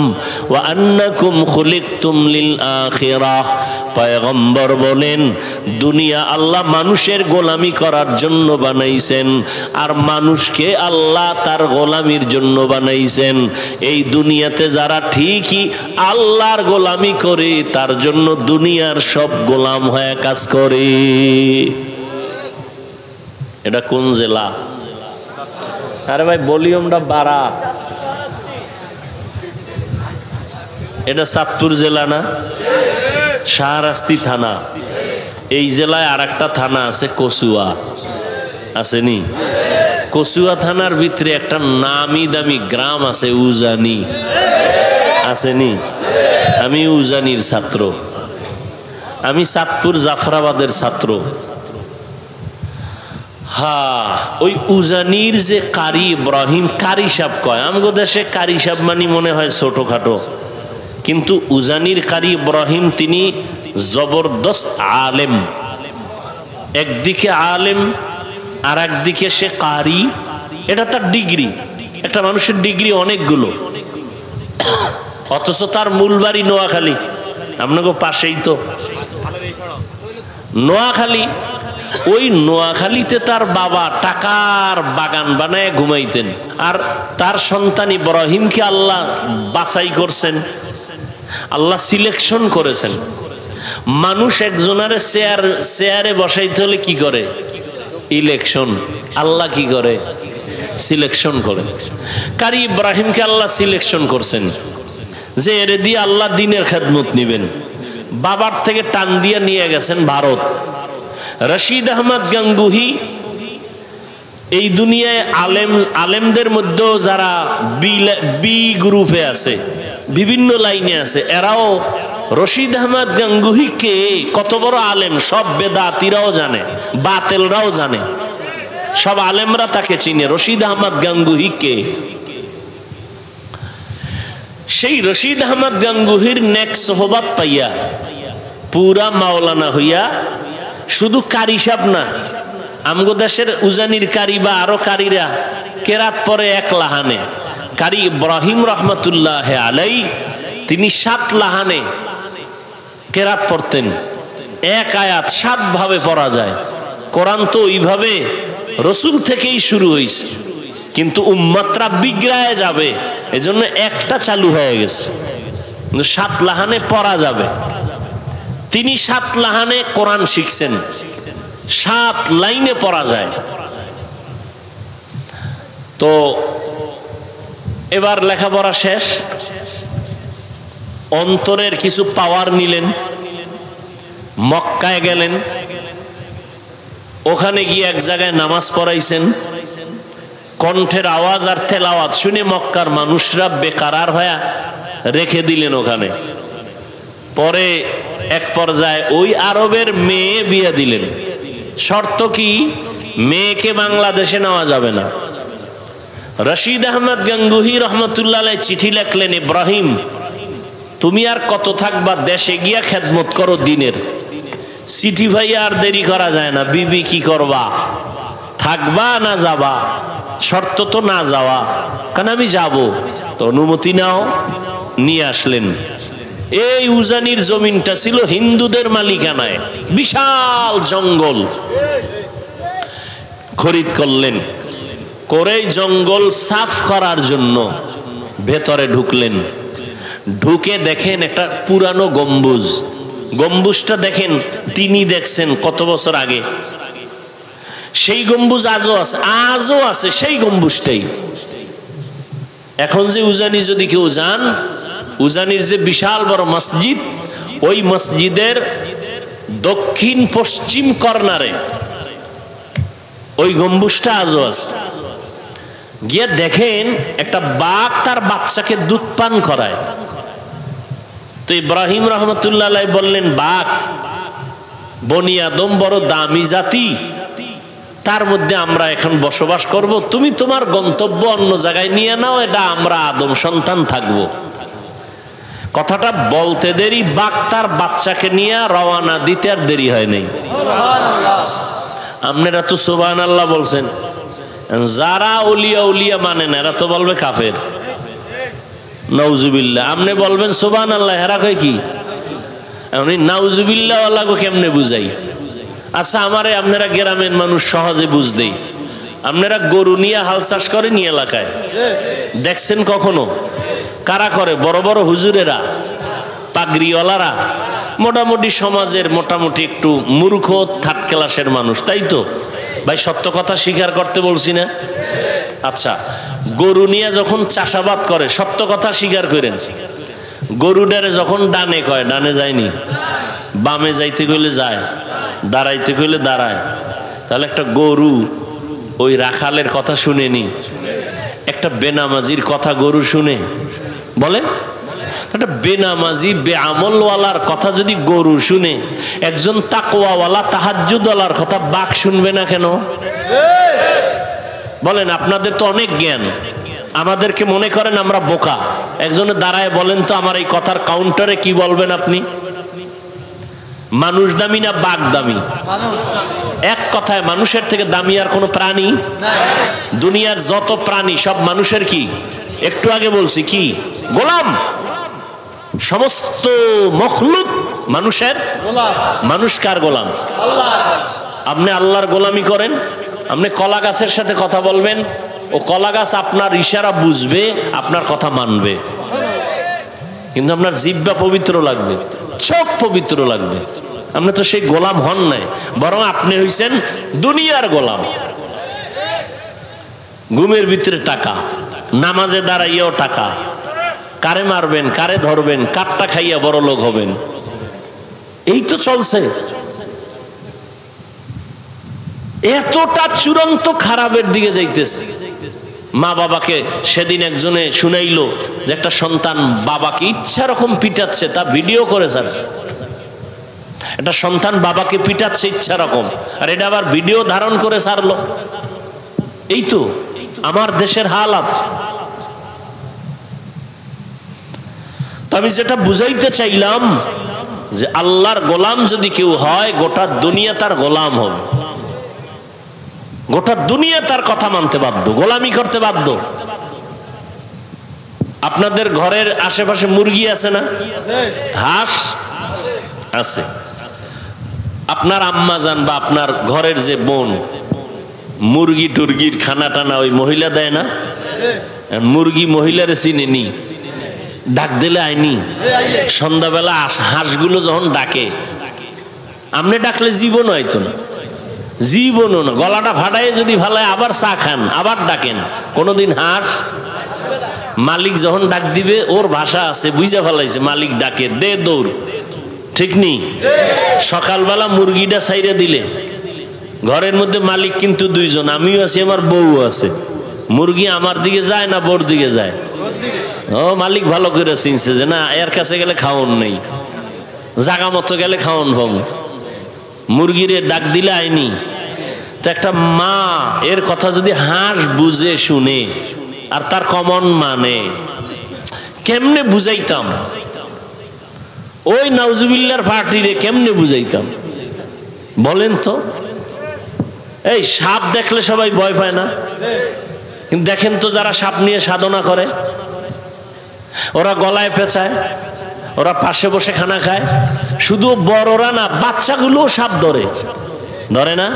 وأنكم خلقتم للآخرة। পয়গম্বর বলেন দুনিয়া আল্লাহ মানুষের গোলামি করার জন্য বানাইছেন, আর মানুষকে আল্লাহ তার গোলামির জন্য বানাইছেন। এই দুনিয়াতে যারা ঠিকই আল্লাহর গোলামি করে তার জন্য দুনিয়ার সব গোলাম হয়ে কাজ করে। এটা কোন জেলা? আরে ভাই ভলিউমটা বাড়া। এটা চাঁদপুর জেলা না? শাহরাস্তি থানা। এই জেলায় আর একটা থানা আছে কচুয়া, আসেনি? কচুয়া থানার ভিতরে একটা নামি দামি গ্রাম আছে উজানি, আসেনি? আমি উজানির ছাত্র, আমি চাঁদপুর জাফরাবাদের ছাত্র। হ্যাঁ, ওই উজানির যে কারি ইব্রাহিম, কারি সাহেব কয়, আমগো দেশে কারি সাহেব মানে মনে হয় ছোটখাটো, কিন্তু উজানির কারি ইব্রাহিম তিনি জবরদস্ত আলেম। একদিকে আলেম আর একদিকে সে কারি, এটা তার ডিগ্রি। একটা মানুষের ডিগ্রি অনেকগুলো, অথচ তার মূল বাড়ি নোয়াখালী, আপনাকে পাশেই তো নোয়াখালী। ওই নোয়াখালীতে তার বাবা টাকার বাগান বানায় ঘুমাইতেন, আর তার সন্তান ইব্রাহিমকে আল্লাহ বাছাই করছেন, আল্লাহ সিলেকশন করেছেন। মানুষ একজনের চেয়ারে বসাইতে হলে কি করে? ইলেকশন। আল্লাহ কি করে? সিলেকশন করে। কারি ইব্রাহিমকে আল্লাহ সিলেকশন করছেন যে এর দিয়ে আল্লাহ দিনের খেদমত নিবেন। বাবার থেকে টান দিয়ে নিয়ে গেছেন ভারত। রশিদ আহমদ গাঙ্গুহি এই দুনিয়ায় আলেমদের মধ্যেও যারা বি গ্রুপে আছে, বিভিন্ন লাইনে আছে, এরাও রশিদ আহমদ গাঙ্গুহিকে কত বড় আলেম সব বেদাতিরাও জানে, বাতেলরাও জানে, সব আলেমরা তাকে চিনে। রশিদ আহমদ গাঙ্গুহিকে, সেই রশিদ আহমদ গাঙ্গুহির নেক সোহবত পাইয়া পুরা মাওলানা হইয়া, শুধু কারি সাহেব না, আমগো দেশের উজানির কারি বা আরো কারিরা কেরাত পরে এক লাহানে। কারি ইব্রাহিম রহমতুল্লাহ আলাই তিনি 7 লাহানে কেরাত পড়তেন। এক আয়াত 7 ভাবে পড়া যায়। কোরআন তো ওইভাবে রসুল থেকেই শুরু হয়েছে, কিন্তু উম্মতরা বিগড়ায় যাবে এজন্য একটা চালু হয়ে গেছে, কিন্তু 7 লাহানে পড়া যাবে। তিনি 7 লাহানে কোরআন শিখছেন, 7 লাইনে পড়া যায়। তো এবার লেখাপড়া শেষ, অন্তরের কিছু পাওয়ার নিলেন, মক্কায় গেলেন, ওখানে গিয়ে এক জায়গায় নামাজ পড়াইছেন। কণ্ঠের আওয়াজ আর তেলাওয়াত শুনে মক্কার মানুষরা বেকারার হয়ে রেখে দিলেন ওখানে। পরে এক পর্যায়ে ওই আরবের মেয়ে বিয়ে দিলেন। শর্ত কি? মেয়েকে বাংলাদেশে নেওয়া যাবে না। রশিদ আহমদ গাঙ্গুহি রহমতুল্লাহ আলাইহি চিঠি লিখলেন, ইব্রাহিম তুমি আর কত থাকবা, দেশে গিয়া খেদমত করো দিনের। চিঠি ভাই আর দেরি করা যায় না, বিবি কি করবা, থাকবা না যাবা? শর্ত তো না যাওয়া, কারণ আমি যাব। তো অনুমতি নাও, নিয়ে আসলেন। এই উজানির জমিনটা ছিল হিন্দুদের মালিকানায়, বিশাল জঙ্গল খরিদ করলেন। করে জঙ্গল সাফ করার জন্য ভেতরে ঢুকলেন। ঢুকে দেখেন একটা পুরানো গম্বুজ, গম্বুজটা দেখেন, তিনি দেখছেন কত বছর আগে, সেই গম্বুজ আজও আছে সেই গম্বুজটাই। এখন যে উজানি যদি কেউ যান, উজানির যে বিশাল বড় মসজিদ, ওই মসজিদের দক্ষিণ পশ্চিম কর্নারে ওই গম্বুজটা আজও আছে। গিয়ে দেখেন একটা বাঘ তার বাচ্চাকে দুধ পান করায়। তো ইব্রাহিম রহমতুল্লাহ আলাইহি বললেন, বাঘ বনি আদম বড় দামি জাতি, তার মধ্যে আমরা এখন বসবাস করব, তুমি তোমার গন্তব্য অন্য জায়গায় নিয়ে নাও, এটা আমরা আদম সন্তান থাকবো। কথাটা বলতে দেরি, বাঘ তার বাচ্চাকে নিয়ে রওনা দিতে আর দেরি হয় নাই। আপনারা তো সুবহানাল্লাহ বলছেন, যারা উলিয়া উলিয়া মানে না এরা তো বলবে কাফের, নাউজুবিল্লাহ। আপনি বলবেন সুবহানাল্লাহ, হেরা কয় কি? এমনি নাউজুবিল্লাহ ওয়ালাগো কেমনে বুঝাই? আচ্ছা, আমারে আপনারা গ্রামের মানুষ সহজে বুঝদেই। আপনারা গরু নিয়ে হাল চাষ করেন এলাকায়, দেখছেন কখনো? কারা করে? বড় বড় হুজুরেরা, পাগড়িওয়ালারা, মোটামুটি সমাজের মোটামুটি একটু মূর্খ থার্ড ক্লাসের মানুষ, তাই তো ভাই? সত্য কথা স্বীকার করতে বলছি না? আচ্ছা, গরু নিয়ে যখন চাষাবাদ করে, সত্য কথা স্বীকার করেন, গরুটারে যখন ডানে কয়, ডানে যায়নি, বামে যাইতে কইলে যায়, দাঁড়াইতে কইলে দাঁড়ায়। তাহলে একটা গরু ওই রাখালের কথা শুনেনি, একটা বেনামাজির কথা গরু শুনে? বলে একটা বেনামাজি বেআমলওয়ালার কথা যদি গরু শুনে, একজন তাকওয়াওয়ালা তাহাজ্জুদওয়ালার কথা বাঘ শুনবে না কেন? বলেন, আপনাদের তো অনেক জ্ঞান, আমাদেরকে মনে করেন আমরা বোকা। একজনে দাঁড়ায় বলেন তো আমার এই কথার কাউন্টারে কি বলবেন আপনি? মানুষ দামি না বাঘ দামি? এক কথায় মানুষের থেকে দামি আর কোনো প্রাণী? দুনিয়ার যত প্রাণী সব মানুষের কি? একটু আগে বলছি কি? গোলাম। সমস্ত মখলুক মানুষের মানুষ কার গোলাম? আপনি আল্লাহর গোলামি করেন। আপনি কলা গাছের সাথে কথা বলবেন, ও কলা গাছ আপনার ইশারা বুঝবে, আপনার কথা মানবে, কিন্তু আপনার জিহ্বা পবিত্র লাগবে, চোখ পবিত্র লাগবে। আপনি তো সেই গোলাম হন নাই, বরং আপনি হইছেন দুনিয়ার গোলাম। ঘুমের ভিতরে টাকা, নামাজে দাঁড়াইয়াও টাকা, কারে মারবেন, কারে ধরবেন, কাটটা খাইয়া বড় লোক হবেন, এই তো চলছে। এতটা চূড়ান্ত খারাপের দিকে যাইতেছে। মা বাবাকে সেদিন একজনে শুনাইলো যে একটা সন্তান বাবাকে ইচ্ছা রকম পিটাচ্ছে, তা ভিডিও করে ছাড়ছে। একটা সন্তান বাবাকে পিটাচ্ছে ইচ্ছা রকম, আর এটা আবার ভিডিও ধারণ করে ছাড়লো। এই তো আমার দেশের হালাত। তো আমি যেটা বুঝাইতে চাইলাম যে আল্লাহর গোলাম যদি কেউ হয়, গোটা দুনিয়া তার গোলাম হবে, গোটা দুনিয়া তার কথা মানতে বাধ্য, গোলামি করতে বাধ্য। আপনাদের ঘরের আশেপাশে মুরগি আছে না? হাঁস আছে। আপনার আম্মা জান বা আপনার ঘরের যে বোন মুরগি টুরগির খানা টানা ওই মহিলা দেয় না? মুরগি মহিলারে চিনেনি, ডাক দিলে আইনি। সন্ধ্যাবেলা হাঁসগুলো যখন ডাকে, আপনি ডাকলে জীবনও আইতো না, জীবনও না। গলাটা ফাটাই যদি ফালায় আবার চা খান, আবার ডাকেন। কোনোদিন হাঁস মালিক যখন ডাক দিবে, ওর ভাষা আছে, বুঝা ফেলাইছে, মালিক ডাকে, দে দৌড়, ঠিক নেই? সকালবেলা মুরগিটা ছাইরে দিলে, ঘরের মধ্যে মালিক কিন্তু দুইজন, আমিও আছি, আমার বউ আছে। মুরগি আমার দিকে যায় না বোর দিকে যায়? ও মালিক ভালো করে চিনছে যে না, এর কাছে গেলে খাওন নেই, জাগা মতো গেলে খাওন পাবো। মুরগিরে ডাক দিলে আইনি। তো একটা মা এর কথা যদি হাঁস বুঝে শুনে আর তার কমন মানে, কেমনে বুঝাইতাম? ওই নাউজুবিল্লাহর পার্টিরে কেমনে বুঝাইতাম বলেন তো? এই সাপ দেখলে সবাই ভয় পায় না? কিন্তু দেখেন তো যারা সাপ নিয়ে সাধনা করে, ওরা গলায় পেঁচায়, ওরা পাশে বসে খানা খায়। শুধু বড়রা না, বাচ্চাগুলো সাপ ধরে, ধরে না?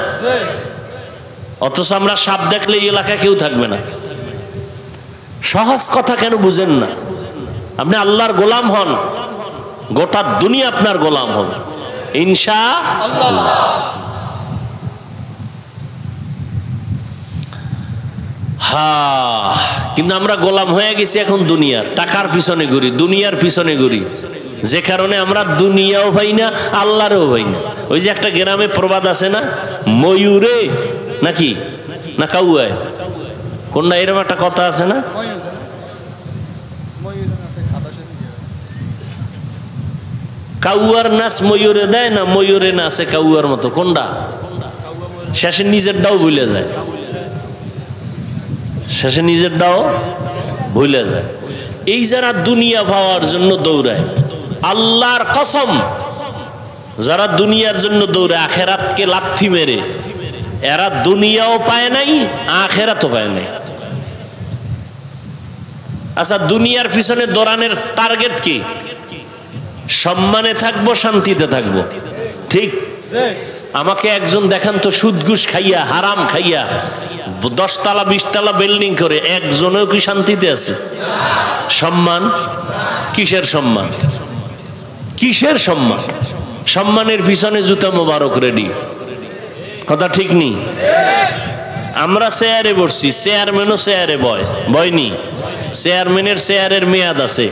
অথচ আমরা সাপ দেখলে এই এলাকায় কেউ থাকবে না। সহজ কথা কেন বুঝেন না? আপনি আল্লাহর গোলাম হন, গোটা দুনিয়া আপনার গোলাম হবে ইনশাআল্লাহ। কিন্তু আমরা গোলাম হয়ে গেছি এখন দুনিয়ার, টাকার পিছনে ঘুরি, দুনিয়ার পিছনে ঘুরি, যে কারণে আমরা দুনিয়াও পাই না, আল্লাহরও পাই না। ওই যে একটা গ্রামে প্রবাদ আছে না, ময়ূরে নাকি না কাউয়ায়, কোনটা এরকম একটা কথা আছে না, কাউয়ার নাচ ময়ূরে দেয় না ময়ূরে নাচে কাউয়ার মতো, কোনটা? শেষে নিজেরটাও ভুলে যায়, শেষে নিজেরটাও ভুলে যায়। এই যারা দুনিয়া পাওয়ার জন্য দৌড়ায়, আল্লাহর কসম, যারা দুনিয়ার জন্য দৌড়ায় আখেরাতকে লাথি মেরে, এরা দুনিয়াও পায় নাই আখেরাতও পায় নাই। আচ্ছা, দুনিয়ার পিছনে দৌড়ানোর টার্গেট কি? সম্মানে থাকবো, শান্তিতে থাকবো, ঠিক? আমাকে একজন দেখান তো সুদ ঘুষ খাইয়া, হারাম খাইয়া 10 তলা 20 তলা বিল্ডিং করে একজনেও কি শান্তিতে আছে? সম্মান কিসের সম্মান? কিসের সম্মান? সম্মানের পিছনে জুতা মোবারক রেডি, কথা ঠিক নেই? আমরা চেয়ারে বসছি, চেয়ারম্যানও চেয়ারে বয়নি। চেয়ারম্যানের চেয়ারের মেয়াদ আছে,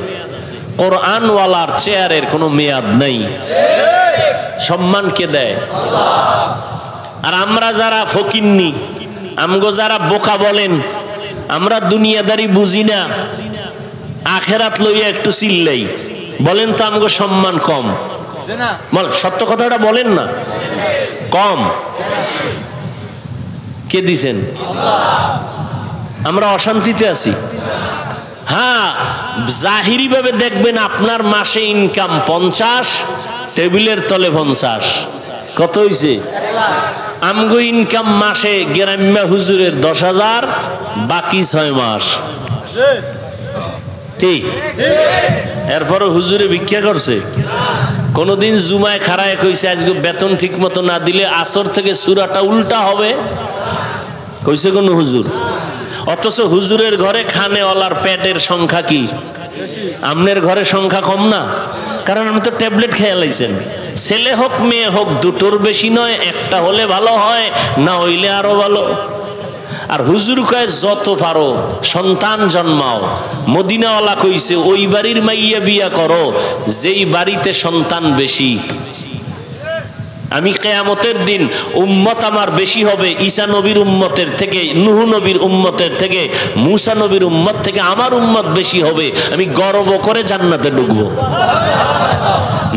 কোরআনওয়ালার চেয়ারের কোনো মেয়াদ নাই। সম্মান কে দেয়? আর আমরা যারা ফকিন্নি, আমগো যারা বোকা বলেন, আমরা দুনিয়াদারি বুঝি না, আখেরাত লইয়া একটু চিল্লাই, বলেন তো আমগো সম্মান কম? সত্য কথাটা বলেন না, কম। কে দিছেন? আমরা অশান্তিতে আছি। হ্যাঁ, জাহিরি ভাবে দেখবেন আপনার মাসে ইনকাম 50, টেবিলের তলে 50, কত হইছে? আমগো ইনকাম মাসে গ্রাম্য হুজুরের 10,000, বাকি 6 মাস, ঠিক? এরপরও হুজুরে ভিক্ষা করছে? কোনদিন জুমায় খাড়ায় কইছে আজকে বেতন ঠিক মতো না দিলে আসর থেকে সূরাটা উল্টা হবে? কইছে কোন হুজুর? অথচ হুজুরের ঘরে খানেওয়ালার পেটের সংখ্যা কি? আমনের ঘরে সংখ্যা কম না? কারণ আপনি তো ট্যাবলেট খেয়ে লাইছেন। ছেলে হোক মেয়ে হোক দুটোর বেশি নয়, একটা হলে ভালো হয়, না হইলে আরো ভালো। আর হুজুর কয় যত পারো সন্তান জন্মাও। মদিনাওয়ালা কইছে ওই বাড়ির মাইয়া বিয়া করো যেই বাড়িতে সন্তান বেশি। আমি কিয়ামতের দিন উম্মত আমার বেশি হবে ঈসা নবীর উম্মতের থেকে, নূহ নবীর উম্মতের থেকে, মূসা নবীর উম্মত থেকে আমার উম্মত বেশি হবে। আমি গর্ব করে জান্নাতে ঢুকবো।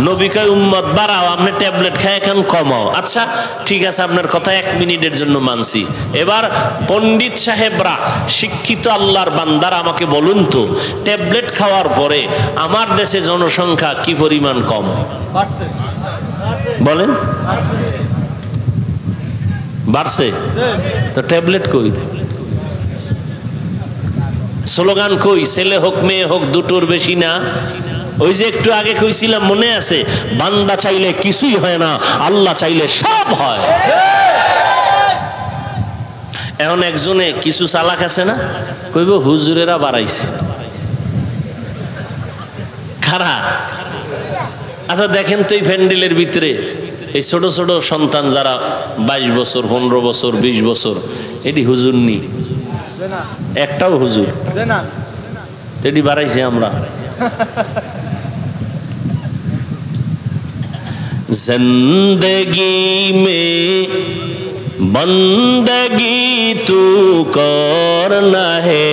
নবী কয় উম্মত বাড়াও, আপনি ট্যাবলেট খায় এখন কমাও। আচ্ছা ঠিক আছে, আপনার কথা 1 মিনিটের জন্য মানছি। এবার পণ্ডিত সাহেবরা, শিক্ষিত আল্লাহর বান্দারা আমাকে বলুন তো, ট্যাবলেট খাওয়ার পরে আমার দেশে জনসংখ্যা কি পরিমাণ কম? বলেন, বাড়ছে তো ট্যাবলেট কই? স্লোগান কই? ছেলে হোক মেয়ে হোক দুটোর বেশি না। ওই যে একটু আগে কইছিলাম মনে আছে, বান্দা চাইলে কিছুই হয় না, আল্লাহ চাইলে সব হয়। এখন একজনে কিছু চালাক আছে না, কইব হুজুরেরা বাড়াইছে, খারাপ। আচ্ছা দেখেন তো এই প্যান্ডেলের ভিতরে এই ছোট ছোট সন্তান যারা 22 বছর 15 বছর 20 বছর, এটি হুজুর নি? একটাও হুজুর? এটি বাড়াইছে আমরা। জিন্দগি মে বন্দগি তু করনা হে,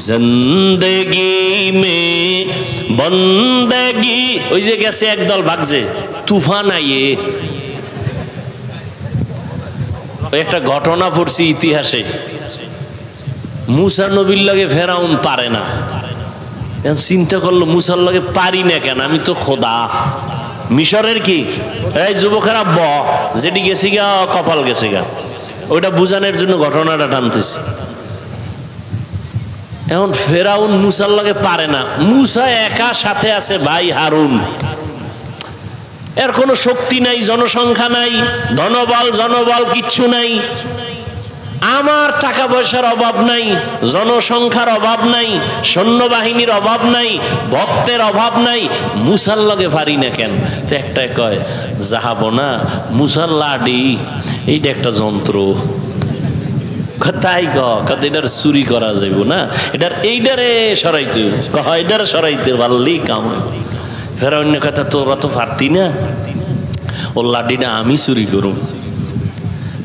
জিন্দগি মে বন্দগি। ওই যে গেছে একদল ভাগছে, তুফান আইয়ে। ওই একটা ঘটনা পড়ছি ইতিহাসে, মূসা নবীর লগে ফেরাউন পারে না। এখন চিন্তা করলো মূসার লগে পারি না কেন, আমি তো খোদা। মিশরের কি এই যুবকেরা যেটি গেছি গা কপাল গেছে গা, ওইটা বুঝানোর জন্য ঘটনাটা টানতেছি। এখন ফেরাউন মূসার লগে পারে না, মূসা একা, সাথে আছে ভাই হারুন। এর কোনো শক্তি নাই, জনসংখ্যা নাই, ধনবল জনবল কিচ্ছু নাই। আমার টাকা পয়সার অভাব নাই, জনসংখ্যার অভাব নাই, সৈন্যবাহিনীর অভাব নাই, ভক্তের অভাব নাই, মুসার লগে পারি না কেন? তো একটাই কয়, যাহাব না মুসার লাডি, এইটা একটা যন্ত্র। তাই কত এটার চুরি করা যাইব না, এটার এইটারে সরাইতে, এইটারে সরাইতে পারলেই কাম হয়। ফের অন্য কথা, তোরা তো পারতি না, ও লাডিটা আমি চুরি করুম।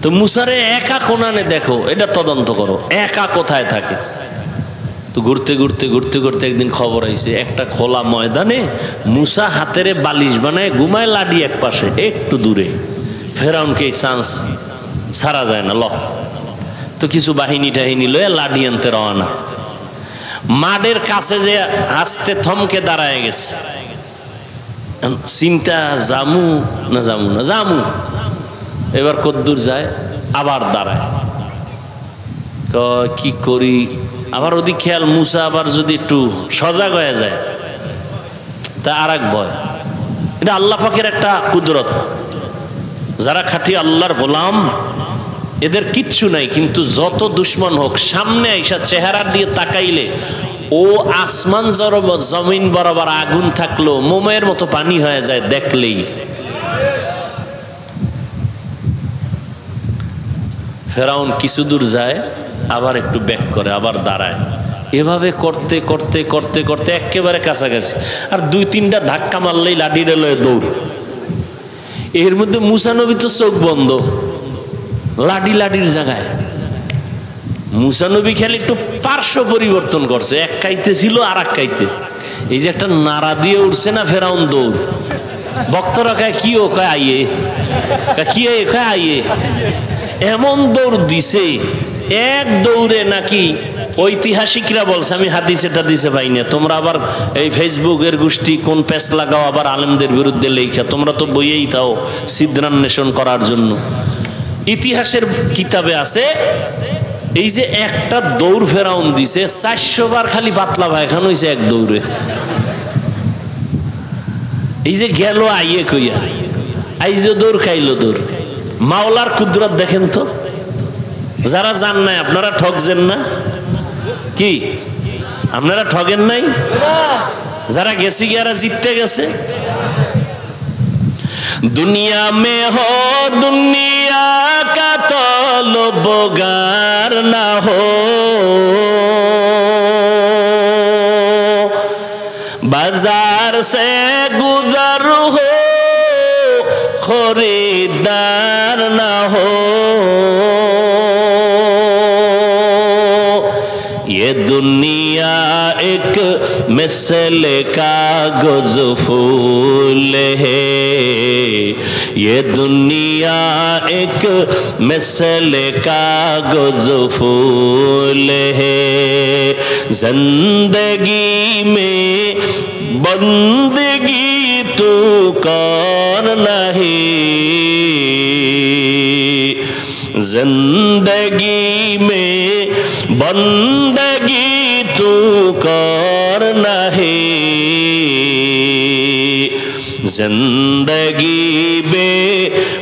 তো মুসারে একা কোনানে দেখো, এটা তদন্ত করো, একা কোথায় থাকে। তো ঘুরতে ঘুরতে ঘুরতে ঘুরতে একদিন খবর আইছে, একটা খোলা ময়দানে মুসা হাতেরে বালিশ বানায় ঘুমায়, লাডি এক পাশে একটু দূরে। ফেরাউনকে এই চান্স ছাড়া যায় না, ল। তো কিছু বাহিনী টাহিনী লয়ে লাডি আনতে রওনা। মাঠের কাছে যে আস্তে থমকে দাঁড়ায় গেছে, চিন্তা জামু না জামু না, জামু। এবার কদ্দুর যায়, আবার দাঁড়ায়, কি করি। আবার ওদিক খেয়াল, মুসা আবার যদি একটু সজাগ হয়ে যায় তা আর এক ভয়। এটা আল্লাহ পাকের একটা কুদরত। যারা খাঁটি আল্লাহর গোলাম, এদের কিচ্ছু নাই, কিন্তু যত দুশ্মন হোক সামনে আইসা চেহারা দিয়ে তাকাইলে ও আসমান জমিন বরাবর আগুন থাকলো মোমের মতো পানি হয়ে যায় দেখলেই। ফেরাউন কিছু দূর যায়, আবার একটু ব্যাক করে, আবার দাঁড়ায়। এভাবে করতে করতে করতে করতে একেবারে কাছাকাছি, আর দুই তিনটা ধাক্কা মারলেই লাঠিটা লয়ে দৌড়। এর মধ্যে মুসা নবী তো চোখ বন্ধ, লাডির জায়গায়। মুসা নবী খেলে একটু পার্শ্ব পরিবর্তন করছে, এক কাইতে ছিল আর এক কাইতে। এই যে একটা নাড়া দিয়ে উঠছে না, ফেরাউন দৌড়। ভক্তরা কয় কি, ও কয় আইয়ে, কি কয় আইয়ে। এমন দৌড় দিছে, এক দৌড়ে নাকি ঐতিহাসিকরা বলছে, আমি হাদিসে টাদিসে পাই না, তোমরা আবার এই ফেসবুকের গোষ্ঠী কোন প্যাচ লাগাও আবার আলেমদের বিরুদ্ধে লেখা, তোমরা তো বইয়েই তাও সিদ্ধান্বেষণ করার জন্য। ইতিহাসের কিতাবে আছে, এই যে একটা দৌড় ফেরাউন দিছে, 400 বার খালি পাতলা পায়খানা হয়েছে এক দৌড়ে। এই যে গেল আইয়ে কইয়া, আইজো দৌড় খাইলো দৌড়। মাওলার কুদরত দেখেন তো। যারা জান নাই আপনারা ঠকছেন না কি? আপনারা ঠকেন নাই? যারা গেছে গিয়ারা জিততে গেছে। दुनिया में हो दुनिया का तलबगार ना हो, बाजार से गुजर हो खरीदार ना हो, ये दुनिया एक मिसल कागज फूल है, ये दुनिया एक मिसल कागज फूल है, जिंदगी में बंदगी तू कौन नहीं, जिंदगी में बंदगी तू कर नहीं, जिंदगी बे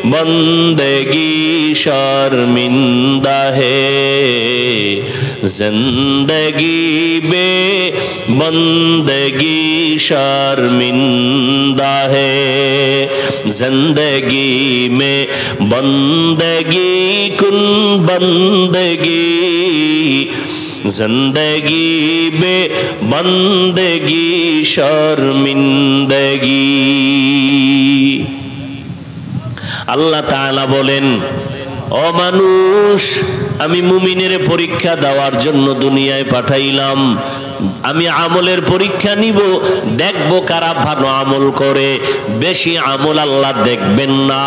बंदगी शर्मिंदा है, जिंदगी बे बंदगी शर्मिंदा है, जिंदगी में बंदगी कुन बंदगी, जिंदगी बे बंदगी शर्मिंदगी। আল্লাহ তাআলা বলেন, ও মানুষ, আমি মুমিনের পরীক্ষা দেওয়ার জন্য দুনিয়ায় পাঠাইলাম। আমি আমলের পরীক্ষা নিব, দেখব কারা ভালো আমল করে। বেশি আমল আল্লাহ দেখবেন না,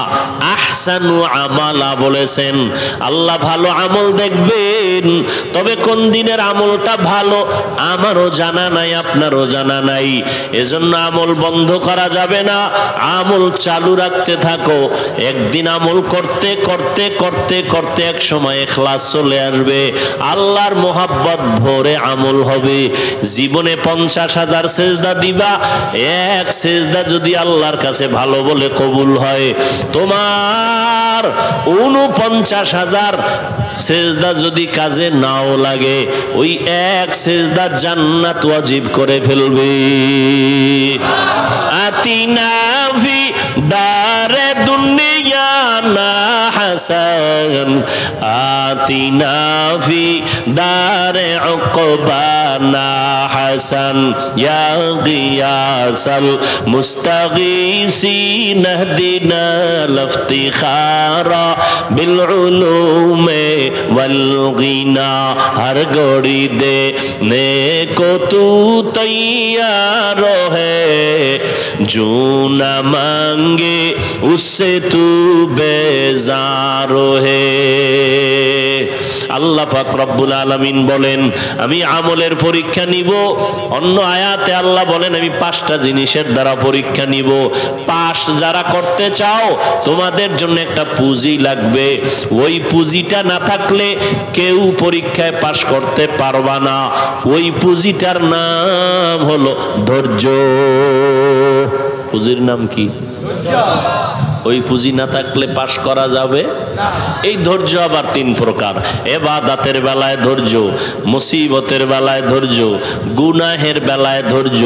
আহসানু আমালা বলেছেন। আল্লাহ ভালো আমল দেখবেন, তবে কোন দিনের আমলটা ভালো আমারও জানা নাই, আপনারও জানা নাই। এজন্য আমল বন্ধ করা যাবে না, আমল চালু রাখতে থাকো। একদিন আমল করতে করতে করতে করতে এক সময় ইখলাস চলে আসবে, আল্লাহর মোহাব্বত ভরে আমল হবে। জীবনে 50,000 সেজদা দিবা, এক সেজদা যদি আল্লাহর কাছে ভালো বলে কবুল হয়, তোমার 49,000 সেজদা যদি কাজে নাও লাগে, ওই এক সেজদা জান্নাত ওয়াজিব করে ফেলবে। আতিনা ফি দারে দুনিয়া না হাসান, আতিনা ফি দারে উকবা না হাসান, ইয়া গিয়াসাল মুস্তাগীসিন ইহদিনা লফতিখারা বিল উলুমে वल गीना। हर घड़ी दे ने को तू तैयार है, जो न मांगे उससे तू बेजार है। আল্লাহ পাক রব্বুল আলামিন বলেন, আমি আমলের পরীক্ষা নিব। অন্য আয়াতে আল্লাহ বলেন, আমি 5টা জিনিসের দ্বারা পরীক্ষা নিব। পাস যারা করতে চাও, তোমাদের জন্য একটা পুঁজি লাগবে। ওই পুঁজিটা না থাকলে কেউ পরীক্ষায় পাস করতে পারবা না। ওই পুঁজিটার নাম হলো ধৈর্য। পুঁজির নাম কি? ওই পুঁজি না থাকলে পাস করা যাবে। এই ধৈর্য আবার 3 প্রকার। ইবাদতের বেলায় ধৈর্য, মুসিবতের বেলায় ধৈর্য, গুনাহের বেলায় ধৈর্য।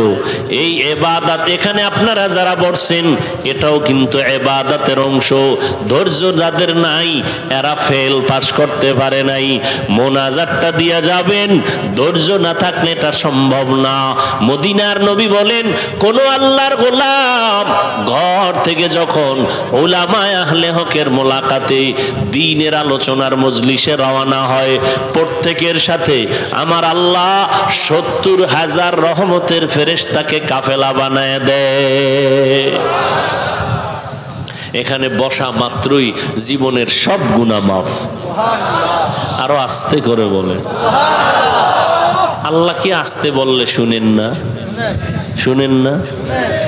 এই ইবাদত, এখানে আপনারা যারা বলছেন এটাও কিন্তু ইবাদতের অংশ। ধৈর্য যাদের নাই, এরা ফেল, পাস করতে পারে নাই। মোনাজাতটা দিয়া যাবেন, ধৈর্য না থাকলে এটা সম্ভব না। মদিনার নবী বলেন, কোন আল্লাহর গোলাম ঘর থেকে যখন উলামায়ে আহলে হকের মোলাকাতে, দ্বীনের আলোচনার মজলিসে রওনা হয়, প্রত্যেকের সাথে আমার আল্লাহ 70,000 রহমতের ফেরেশতাকে কাফেলা বানায় দেয়। এখানে বসা মাত্রই জীবনের সব গুনাহ মাফ। আরো আস্তে করে বলে, আল্লাহ কি আস্তে বললে শুনেন না? শুনেন না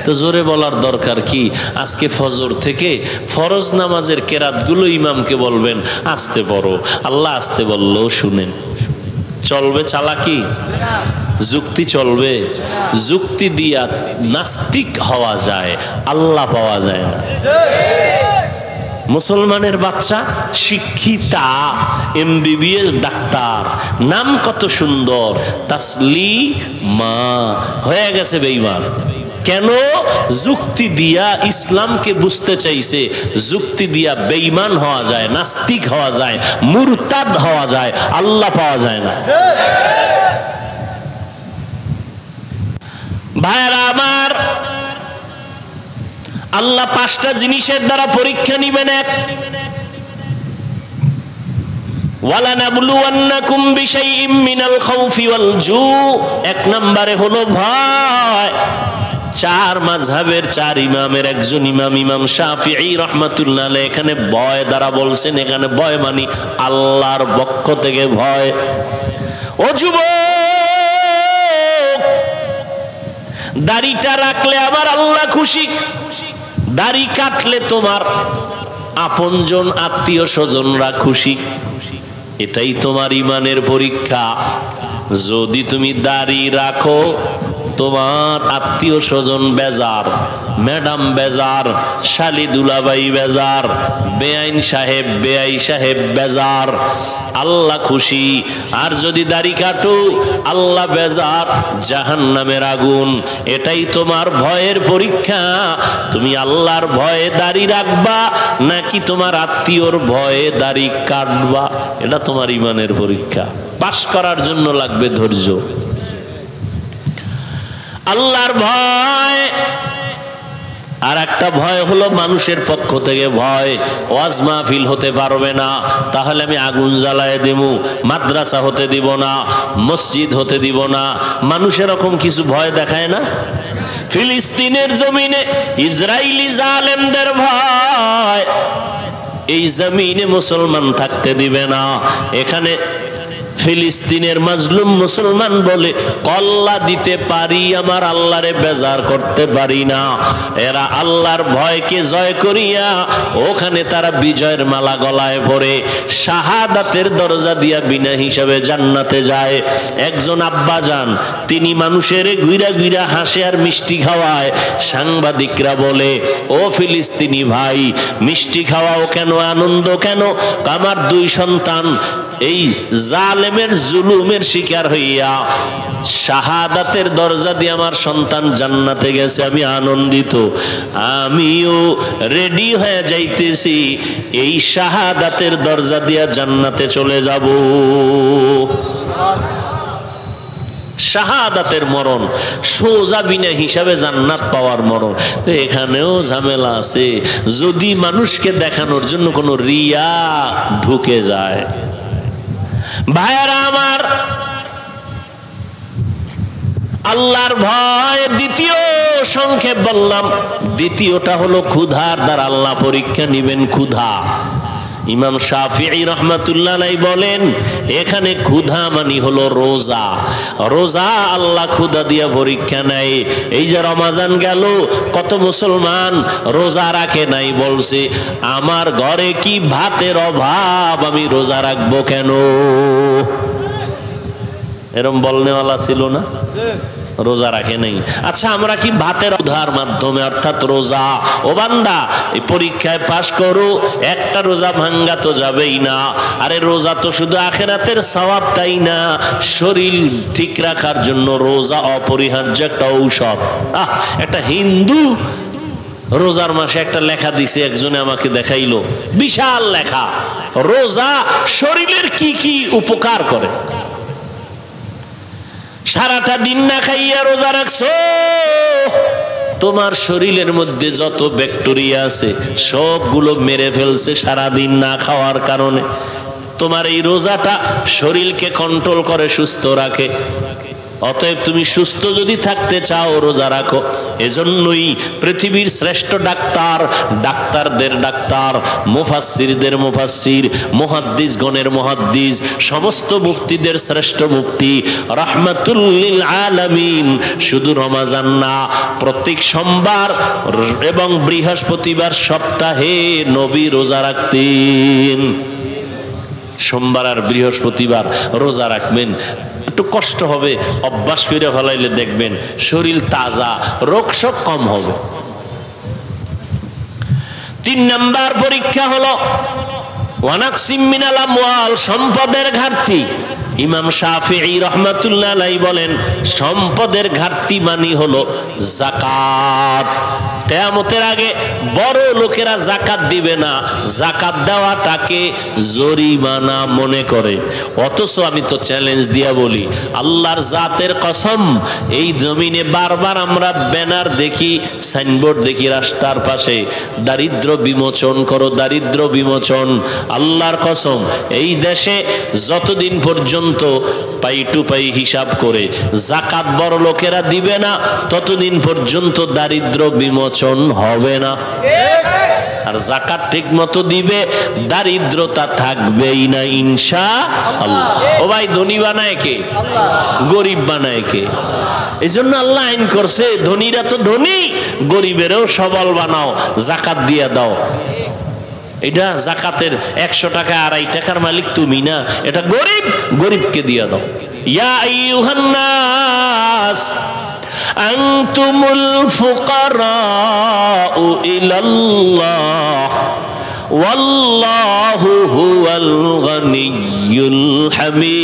তো জোরে বলার দরকার কি? আজকে ফজর থেকে ফরজ নামাজের কেরাতগুলো ইমামকে বলবেন আস্তে পড়ো। আল্লাহ আস্তে বললেও শুনেন। চলবে চালাকি? যুক্তি চলবে? যুক্তি দিয়া নাস্তিক হওয়া যায়, আল্লাহ পাওয়া যায় না। মুসলমানের বাচ্চা শিক্ষিতা, MBBS ডাক্তার, নাম কত সুন্দর, তাসলিমা, হয়ে গেছে বেঈমান। কেন? যুক্তি দিয়া ইসলামকে বুঝতে চাইছে। যুক্তি দিয়া বেঈমান হওয়া যায়, নাস্তিক হওয়া যায়, মুরতাদ হওয়া যায়, আল্লাহ পাওয়া যায় না। ভাইরা আমার, আল্লাহ 5টা জিনিসের দ্বারা পরীক্ষা নিবেন। ওয়ালানাবলুওয়ান্নাকুম বিশাইইম মিনাল খাউফি ওয়াল জু। 1 নম্বরে হলো ভয়। 4 মাযহাবের 4 ইমামের একজন ইমাম, ইমাম শাফিঈ রাহমাতুল্লাহ আলাইহি, এখানে ভয় দ্বারা বলছেন, এখানে ভয় মানে আল্লাহর পক্ষ থেকে ভয়। ও যুবক, দাড়িটা রাখলে আবার আল্লাহ খুশি, দাড়ি কাটলে তোমার আপনজন আত্মীয় স্বজনরা খুশি। এটাই তোমার ইমানের পরীক্ষা। যদি তুমি দাড়ি রাখো, তোমার আত্মীয় স্বজন বেজার, ম্যাডাম বেজার, শালি দুলাভাই বেজার, বেআইন সাহেব বেআই সাহেব বেজার, আল্লাহ খুশি। আর যদি দাড়ি কাটো, আল্লাহ বেজার, জাহান্নামের আগুন। এটাই তোমার ভয়ের পরীক্ষা। তুমি আল্লাহর ভয়ে দাড়ি রাখবা নাকি তোমার আত্মীয়র ভয়ে দাড়ি কাটবা, এটা তোমার ইমানের পরীক্ষা। পাস করার জন্য লাগবে ধৈর্য। আল্লাহর ভয়। আর একটা ভয় হলো মানুষের পক্ষ থেকে ভয়। ওয়াজ মাহফিল হতে পারবে না, তাহলে আমি আগুন জ্বালায় দেব। মাদ্রাসা হতে দিব না, মসজিদ হতে দিব না। মানুষ এরকম কিছু ভয় দেখায় না? ফিলিস্তিনের জমিনে ইসরায়েলি জালেমদের ভয়। এই জমিনে মুসলমান থাকতে দিবে না। এখানে ফিলিস্তিনের মাজলুম মুসলমান বলে কল্লা দিতে পারি, আমার আল্লাহরে বেজার করতে পারি না। এরা আল্লাহর ভয়কে জয় করিয়া ওখানে তারা বিজয়ের মালা গলায় পরে শাহাদাতের দরজা দিয়া বিনা হিসাবে জান্নাতে যায়। একজন আব্বাজান, তিনি মানুষের গুইরা গুইরা হাসে আর মিষ্টি খাওয়ায়। সাংবাদিকরা বলে, ও ফিলিস্তিনি ভাই, মিষ্টি খাওয়াও কেন, আনন্দ কেন? আমার 2 সন্তান এই জালেমের জুলুমের শিকার হইয়া শাহাদাতের দরজা দিয়ে আমার সন্তান জান্নাতে গেছে, আমি আনন্দিত। আমিও রেডি হয়ে যাইতেছি, এই শাহাদাতের দরজা দিয়া জান্নাতে চলে যাব। শাহাদাতের মরণ সোজা বিনা হিসাবে জান্নাত পাওয়ার মরণ। তো এখানেও ঝামেলা আছে, যদি মানুষকে দেখানোর জন্য কোনো রিয়া ঢুকে যায়। ভাইয়ারা আমার, আল্লাহর ভয় দ্বিতীয় সংক্ষেপ বললাম। দ্বিতীয়টা হলো ক্ষুধার দ্বারা আল্লাহ পরীক্ষা নিবেন। ক্ষুধা, ইমাম শাফিঈ রহমাতুল্লাহ আলাইহি বলেন, এখানে ক্ষুধা মানে হলো রোজা। রোজা আল্লাহ ক্ষুধা দিয়া পরীক্ষা নেয়। এই যে রমাজান গেল, কত মুসলমান রোজা রাখে নাই, বলছে আমার ঘরে কি ভাতের অভাব, আমি রোজা রাখবো কেন? এরম বলনেওয়ালা ছিল না? রোজা রাখে নাই। আচ্ছা, আমরা কি ভাতের উদ্ধার মাধ্যমে অর্থাৎ রোজা, ও বান্দা এই পরীক্ষায় পাশ করো, একটা রোজা ভাঙ্গা তো যাবেই না। আরে রোজা তো শুধু আখিরাতের সওয়াব তাই না, শরীর ঠিক রাখার জন্য রোজা অপরিহার্য একটা ঔষধ। একটা হিন্দু রোজার মাসে একটা লেখা দিছে, একজনে আমাকে দেখাইলো, বিশাল লেখা, রোজা শরীরের কি কি উপকার করে। সারাটা দিন না খাইয়া রোজা রাখছো, তোমার শরীরের মধ্যে যত ব্যাকটেরিয়া আছে সবগুলো মেরে ফেলছে সারাদিন না খাওয়ার কারণে। তোমার এই রোজাটা শরীরকে কন্ট্রোল করে, সুস্থ রাখে। অতএব তুমি সুস্থ যদি থাকতে চাও, রোজা রাখো। এজন্যই পৃথিবীর শ্রেষ্ঠ ডাক্তার, ডাক্তারদের ডাক্তার, মুফাসসিরদের মুফাসসির, মুহাদ্দিসগণের মুহাদ্দিস, সমস্ত মুফতিদের শ্রেষ্ঠ মুফতি রাহমাতুল লিল আলামিন, শুধু রমাজান না, প্রত্যেক সোমবার এবং বৃহস্পতিবার সপ্তাহে নবী রোজা রাখতেন। সোমবার আর বৃহস্পতিবার রোজা রাখবেন। একটু কষ্ট হবে, অভ্যাস করে ফেলাইলে দেখবেন শরীর তাজা, রোগ শোক কম হবে। 3 নাম্বার পরীক্ষা হলো ওয়ানাকসিম মিনাল আমওয়াল, সম্পদের ঘাটতি। ইমাম শাফিঈ রহমাতুল্লাহ আলাইহি বলেন, সম্পদের ঘাটতি মানে হলো যাকাত। কিয়ামতের আগে বড় লোকেরা যাকাত দিবে না, যাকাত দেওয়াটাকে জরিমানা মনে করে। অথচ আমি তো চ্যালেঞ্জ দিয়া বলি, আল্লাহর জাতের কসম, এই জমিনে বারবার আমরা ব্যানার দেখি, সাইনবোর্ড দেখি রাস্তার পাশে, দারিদ্র বিমোচন করো, দারিদ্র বিমোচন। আল্লাহর কসম, এই দেশে যতদিন পর্যন্ত পাই টু পাই হিসাব করে যাকাত বড় লোকেরা দিবে না, ততদিন পর্যন্ত দারিদ্র বিমোচন হবে না। আর যাকাত ঠিক মতো দিবে, দারিদ্রতা থাকবেই না ইনশাআল্লাহ। ও ভাই, ধনী বানায় কে? গরিব বানায় কে? এই জন্য আল্লাহ আইন করছে, ধনীরা তো ধনী, গরিবেরও সবল বানাও, যাকাত দিয়ে দাও। এটা যাকাতের 100 টাকা 2.5 টাকার মালিক তুমি না, এটা গরিব, গরিবকে দিয়ে দাও। ইয়া আইয়ুহান নাস আনতুমুল ফুকারাউ ইলাল্লাহ ওয়াল্লাহু হুয়াল গনিয়্যুল হামিদ।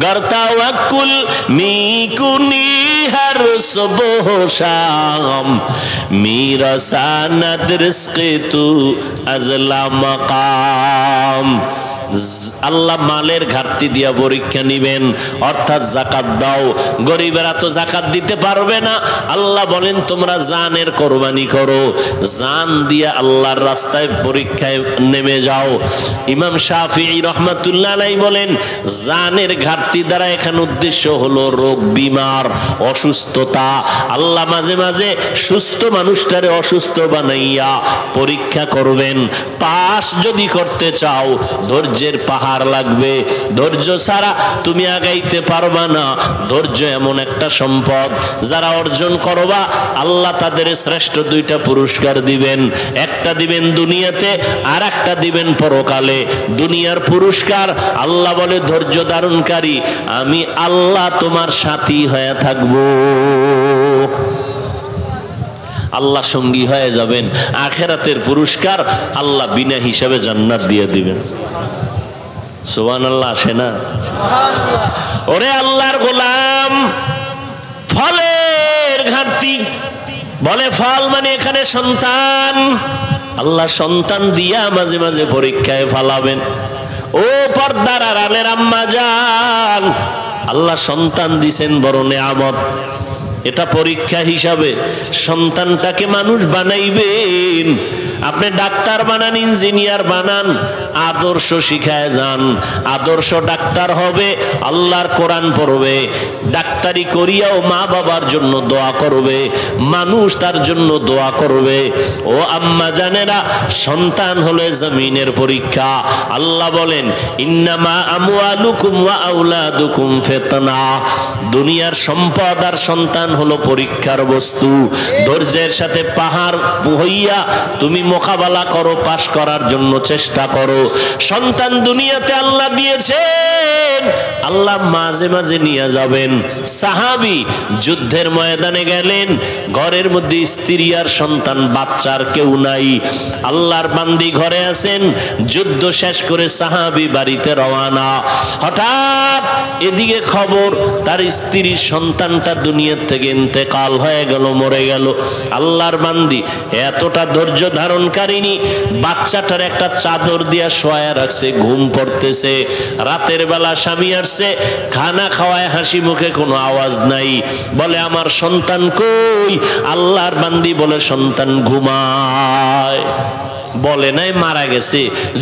गर तवक्कुल मीकुनी हर सुबह शाम, मेरा सानद रिज़्क़ तू अज़ला मकाम। আল্লাহ মালের ঘাটতি দিয়া পরীক্ষা নিবেন। অর্থাৎ জাকাত দাও, গরিবেরা তো জাকাত দিতে পারবে না, আল্লাহ বলেন তোমরা জানের কোরবানি করো, জান দিয়া আল্লাহর রাস্তায় পরীক্ষায় নেমে যাও। ইমাম শাফিঈ রহমাতুল্লাহ আলাইহি বলেন জানের ঘাটতি দ্বারা এখানে উদ্দেশ্য হলো রোগ বিমার, অসুস্থতা। আল্লাহ মাঝে মাঝে সুস্থ মানুষটারে অসুস্থ বানাইয়া পরীক্ষা করবেন। পাস যদি করতে চাও ধৈর্যের পাহাড় লাগবে, ধৈর্য ছাড়া তুমি আগাইতে পারবা না। ধৈর্য এমন একটা সম্পদ, যারা অর্জন করবা আল্লাহ তাদের শ্রেষ্ঠ দুইটা পুরস্কার দিবেন, একটা দিবেন দুনিয়াতে আর একটা দিবেন পরকালে। দুনিয়ার পুরস্কার আল্লাহ বলে ধৈর্য ধারণকারী আমি আল্লাহ তোমার সাথী হয়ে থাকবো, আল্লাহ সঙ্গী হয়ে যাবেন। আখিরাতের পুরস্কার আল্লাহ বিনা হিসাবে জান্নাত দিয়ে দিবেন। সুবহানাল্লাহ আসে না? ওরে আল্লাহর গোলাম, ফলের ঘাটতি, বলে ফল মানে এখানে সন্তান। আল্লাহ সন্তান দিয়া মাঝে মাঝে পরীক্ষায় ফালাবেন। ও পর্দার আড়ালের আম্মা জান, আল্লাহ সন্তান দিছেন বড় নেয়ামত, এটা পরীক্ষা হিসাবে। সন্তানটাকে মানুষ বানাইবেন, আপনি ডাক্তার বানান, ইঞ্জিনিয়ার বানান, আদর্শ শিখায় যান। আদর্শ ডাক্তার হবে, আল্লাহর কোরআন পড়বে, ডাক্তারি করিয়াও মা বাবার জন্য দোয়া করবে, মানুষ তার জন্য দোয়া করবে। ও আম্মা জানেরা, সন্তান হলে জমিনের পরীক্ষা। আল্লাহ বলেন ইন্নামা আমওয়ালুকুম ওয়া আওলাদুকুম ফিতনা, দুনিয়ার সম্পদ আর সন্তান হলো পরীক্ষার বস্তু। ধৈর্যের সাথে পাহাড় হইয়া তুমি মোকাবেলা করো, পাশ করার জন্য চেষ্টা করো। সন্তান দুনিয়াতে আল্লাহ দিয়েছেন, আল্লাহ মাঝে মাঝে নিয়ে যাবেন। সাহাবী যুদ্ধের ময়দানে গেলেন, ঘরের মধ্যে স্ত্রী আর সন্তান, বাচ্চার কেউ নাই। আল্লাহর বান্দি ঘরে আছেন, যুদ্ধ শেষ করে সাহাবী বাড়িতে রওয়ানা। হঠাৎ এদিকে খবর তার স্ত্রীর সন্তানটা দুনিয়ার থেকে ইন্তেকাল হয়ে গেল, মরে গেল। আল্লাহর বান্দি এতটা ধৈর্য ধারণকারিনী, বাচ্চাটার একটা চাদর দিয়া শোয়া রাখছে, ঘুম পড়তেছে। রাতের বেলা স্বামী আসছে, খানা খাওয়ায় হাসি মুখে, কোনো আওয়াজ নাই। বলে আমার সন্তান কই? আল্লাহর বান্দি বলে সন্তান ঘুমায়। বলে নাই মারা গেছে,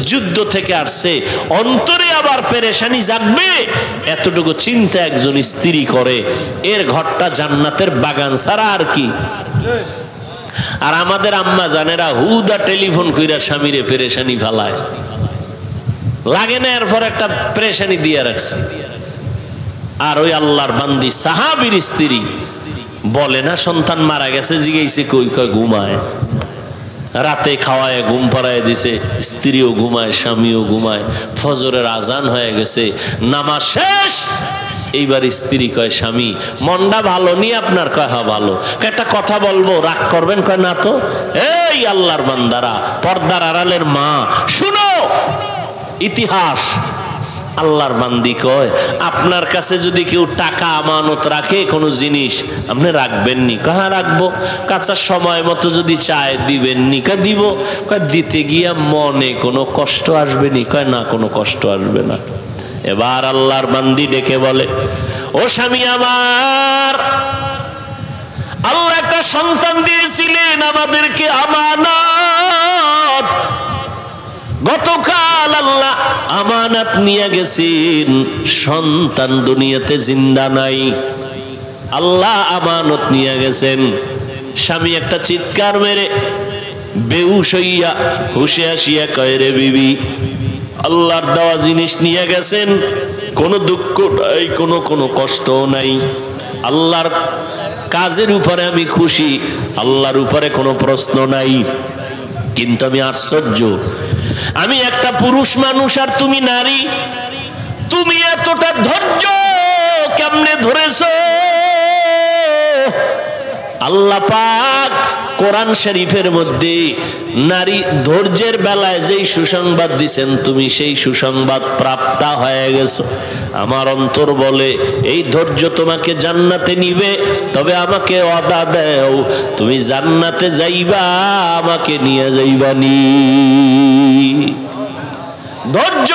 যুদ্ধ থেকে আসছে, অন্তরে আবার পেরেশানি জাগবে, এতটুকু চিন্তা একজন স্ত্রী করে। এর ঘরটা জান্নাতের বাগান ছাড়া আর কি। আর আমাদের আম্মা জানেরা হুদা টেলিফোন কইরা স্বামীরে পেরেশানি ফেলায়, লাগে না, এরপর একটা পেরেশানি দিয়ে রাখছে। আর ওই আল্লাহর বান্দি সাহাবীর স্ত্রী বলে না সন্তান মারা গেছে, জিজ্ঞেসে কই? কয় ঘুমায়। রাতে খাওয়ায় ঘুম পাড়ায় দিছে, স্ত্রীও ঘুমায়, স্বামীও ঘুমায়। ফজরের আজান হয়ে গেছে, নামাজ শেষ। এইবার স্ত্রী কয় স্বামী মনটা ভালো নি আপনার? কয় হ্যাঁ ভালো। একটা কথা বলবো, রাগ করবেন? কয় না তো। এই আল্লাহর বান্দারা, পর্দার আড়ালের মা, শুনো ইতিহাস। আল্লাহর বান্দি কয় আপনার কাছে যদি কেউ টাকা আমানত রাখে, কোনো জিনিস, আপনি রাখবেননি? কয় হ্যাঁ রাখবো। কাঁচা সময় মতো যদি চায় দিবেননি? কয় দিব। কয় দিতে গিয়া মনে কোনো কষ্ট আসবেনি? কয় না, কোনো কষ্ট আসবে না। এবার আল্লাহর বান্দি ডেকে বলে ও স্বামী আমার, আল্লাহ একটা সন্তান দিয়েছিলেন আমাদেরকে আমানত, গতকাল আল্লাহ আমানত নিয়ে গেছেন, সন্তান দুনিয়াতে জিন্দা নাই, আল্লাহ আমানত নিয়ে গেছেন। স্বামী একটা চিৎকার মেরে বেহুশ হইয়া হুশে আসিয়া কয় রে বিবি, আল্লাহর দেওয়া জিনিস নিয়ে গেছেন, কোনো দুঃখ নাই, কোনো কষ্ট নাই। আল্লাহর কাজের উপরে আমি খুশি, আল্লাহর উপরে কোনো প্রশ্ন নাই। কিন্তু আমি আশ্চর্য, আমি একটা পুরুষ মানুষ আর তুমি নারী, তুমি এতটা ধৈর্য কেমনে ধরেছো? আল্লাহ পাক কোরআন শরীফের মধ্যে নারী ধৈর্যের বেলায় যেই সুসংবাদ দিছেন, তুমি সেই সুসংবাদ প্রাপ্তা হয়ে গেছো। আমার অন্তর বলে এই ধৈর্য তোমাকে জান্নাতে নিবে, তবে আমাকে ওয়াদা দাও তুমি জান্নাতে যাইবা, আমাকে নিয়ে যাইবা নি। ধৈর্য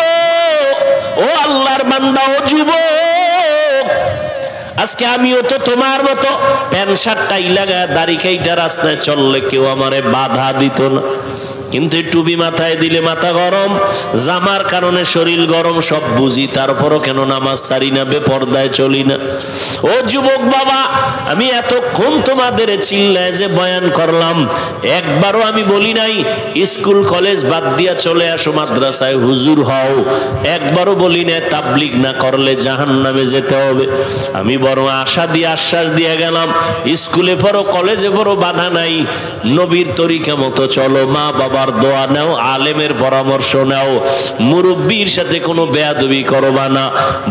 ও আল্লাহর বান্দা, ও যুবক, আজকে আমিও তো তোমার মতো প্যান্ট শার্ট টাই লাগা দাড়ি খাইটা রাস্তায় চললে কেউ আমারে বাধা দিত না, কিন্তু টুপি মাথায় দিলে মাথা গরম, জামার কারণে শরীর গরম, সব বুঝি, তারপরও কেন নামাজ ছাড়ি না, বেপরদায় চলি না। ও যুবক বাবা, আমি এতক্ষণ তোমাদের চিল্লায় যে বয়ান করলাম, একবারও আমি বলি নাই স্কুল কলেজ বাদ দিয়া চলে আসো মাদ্রাসায় হুজুর হও, একবারও বলি নাই তাবলিগ না করলে জাহান্নামে যেতে হবে। আমি বরং আশা দিয়ে আশ্বাস দিয়ে গেলাম, স্কুলে পড়ো কলেজে পড়ো বাধা নাই, নবীর তরিকা মতো চলো, মা বাবার দোয়া নাও, আলেমের পরামর্শ নাও, মুরব্বীর সাথে কোনো বেয়াদবি করবা না।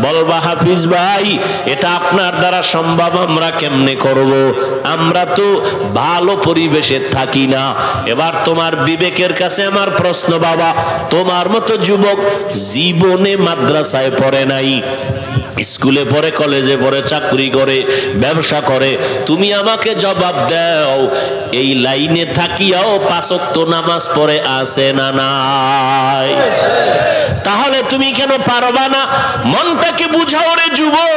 বলবা হাফিজ ভাই এটা আপনার দ্বারা সম্ভব, আমরা কেমনে করব, আমরা তো ভালো পরিবেশে থাকি না। এবার তোমার বিবেকের কাছে আমার প্রশ্ন, বাবা তোমার মতো যুবক জীবনে মাদ্রাসায় পড়ে নাই, স্কুলে পড়ে, কলেজে পড়ে, চাকরি করে, ব্যবসা করে, তুমি আমাকে জবাব দাও, এই লাইনে থাকিয়াও 5 ওয়াক্ত নামাজ পড়ে আছে না নাই? তাহলে তুমি কেন পারবা না? মনটাকে বুঝাও রে যুবক।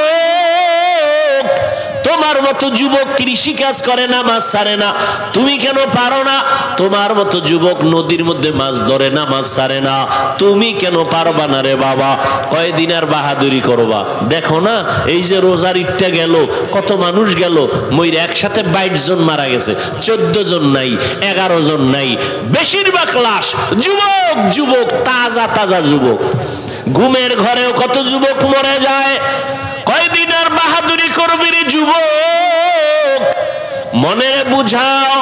তোমার মতো যুবক কৃষি কাজ করে, নামাজ ছাড়ে না, তুমি কেন পারো না? তোমার মতো যুবক নদীর মধ্যে মাছ ধরে, নামাজ ছাড়ে না, তুমি কেন পারবা না রে বাবা? কয়দিন আর বাহাদুরি করবা? দেখো না এই যে রোজার ঈদটা গেল, কত মানুষ গেল, মইর একসাথে 22 জন মারা গেছে, 14 জন নাই, 11 জন নাই, বেশিরভাগ লাশ যুবক, যুবক, তাজা তাজা যুবক। ঘুমের ঘরেও কত যুবক মরে যায়। কয়দিন আর বাহাদুরি করবি রে যুবক? মনে বুঝাও,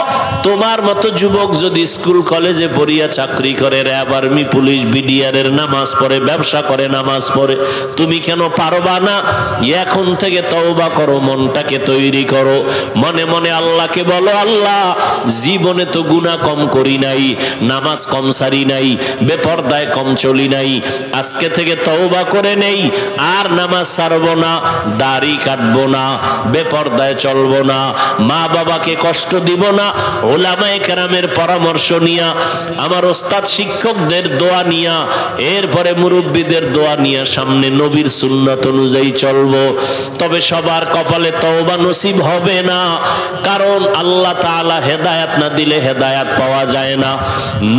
তোমার মতো যুবক যদি স্কুল কলেজে পড়িয়া চাকরি করে, র্যাব, আর্মি, পুলিশ, বিডিআরের নামাজ পড়ে, ব্যবসা করে, নামাজ পড়ে, তুমি কেন পারবা না? এখন থেকে তওবা করো, মনটাকে তৈরি করো, মনে মনে আল্লাহকে বলো, আল্লাহ জীবনে তো গুনাহ কম করি নাই, নামাজ কম সারি নাই, বেপরদায় কম চলি নাই, আজকে থেকে তওবা করে নেই, আর নামাজ ছাড়বো না, দাড়ি কাটবো না, বেপরদায় চলবো না, মা বাবাকে কষ্ট দিব না, ওলামায়ে কেরামের পরামর্শ নিয়া, আমার ওস্তাদ শিক্ষকদের দোয়া নিয়া, এরপরে মুরব্বীদের দোয়া নিয়া সামনে নবীর সুন্নাত অনুযায়ী চলবো। তবে সবার কপালে তওবা নসিব হবে না, কারণ আল্লাহ তাআলা হেদায়েত না দিলে হেদায়েত পাওয়া যায় না।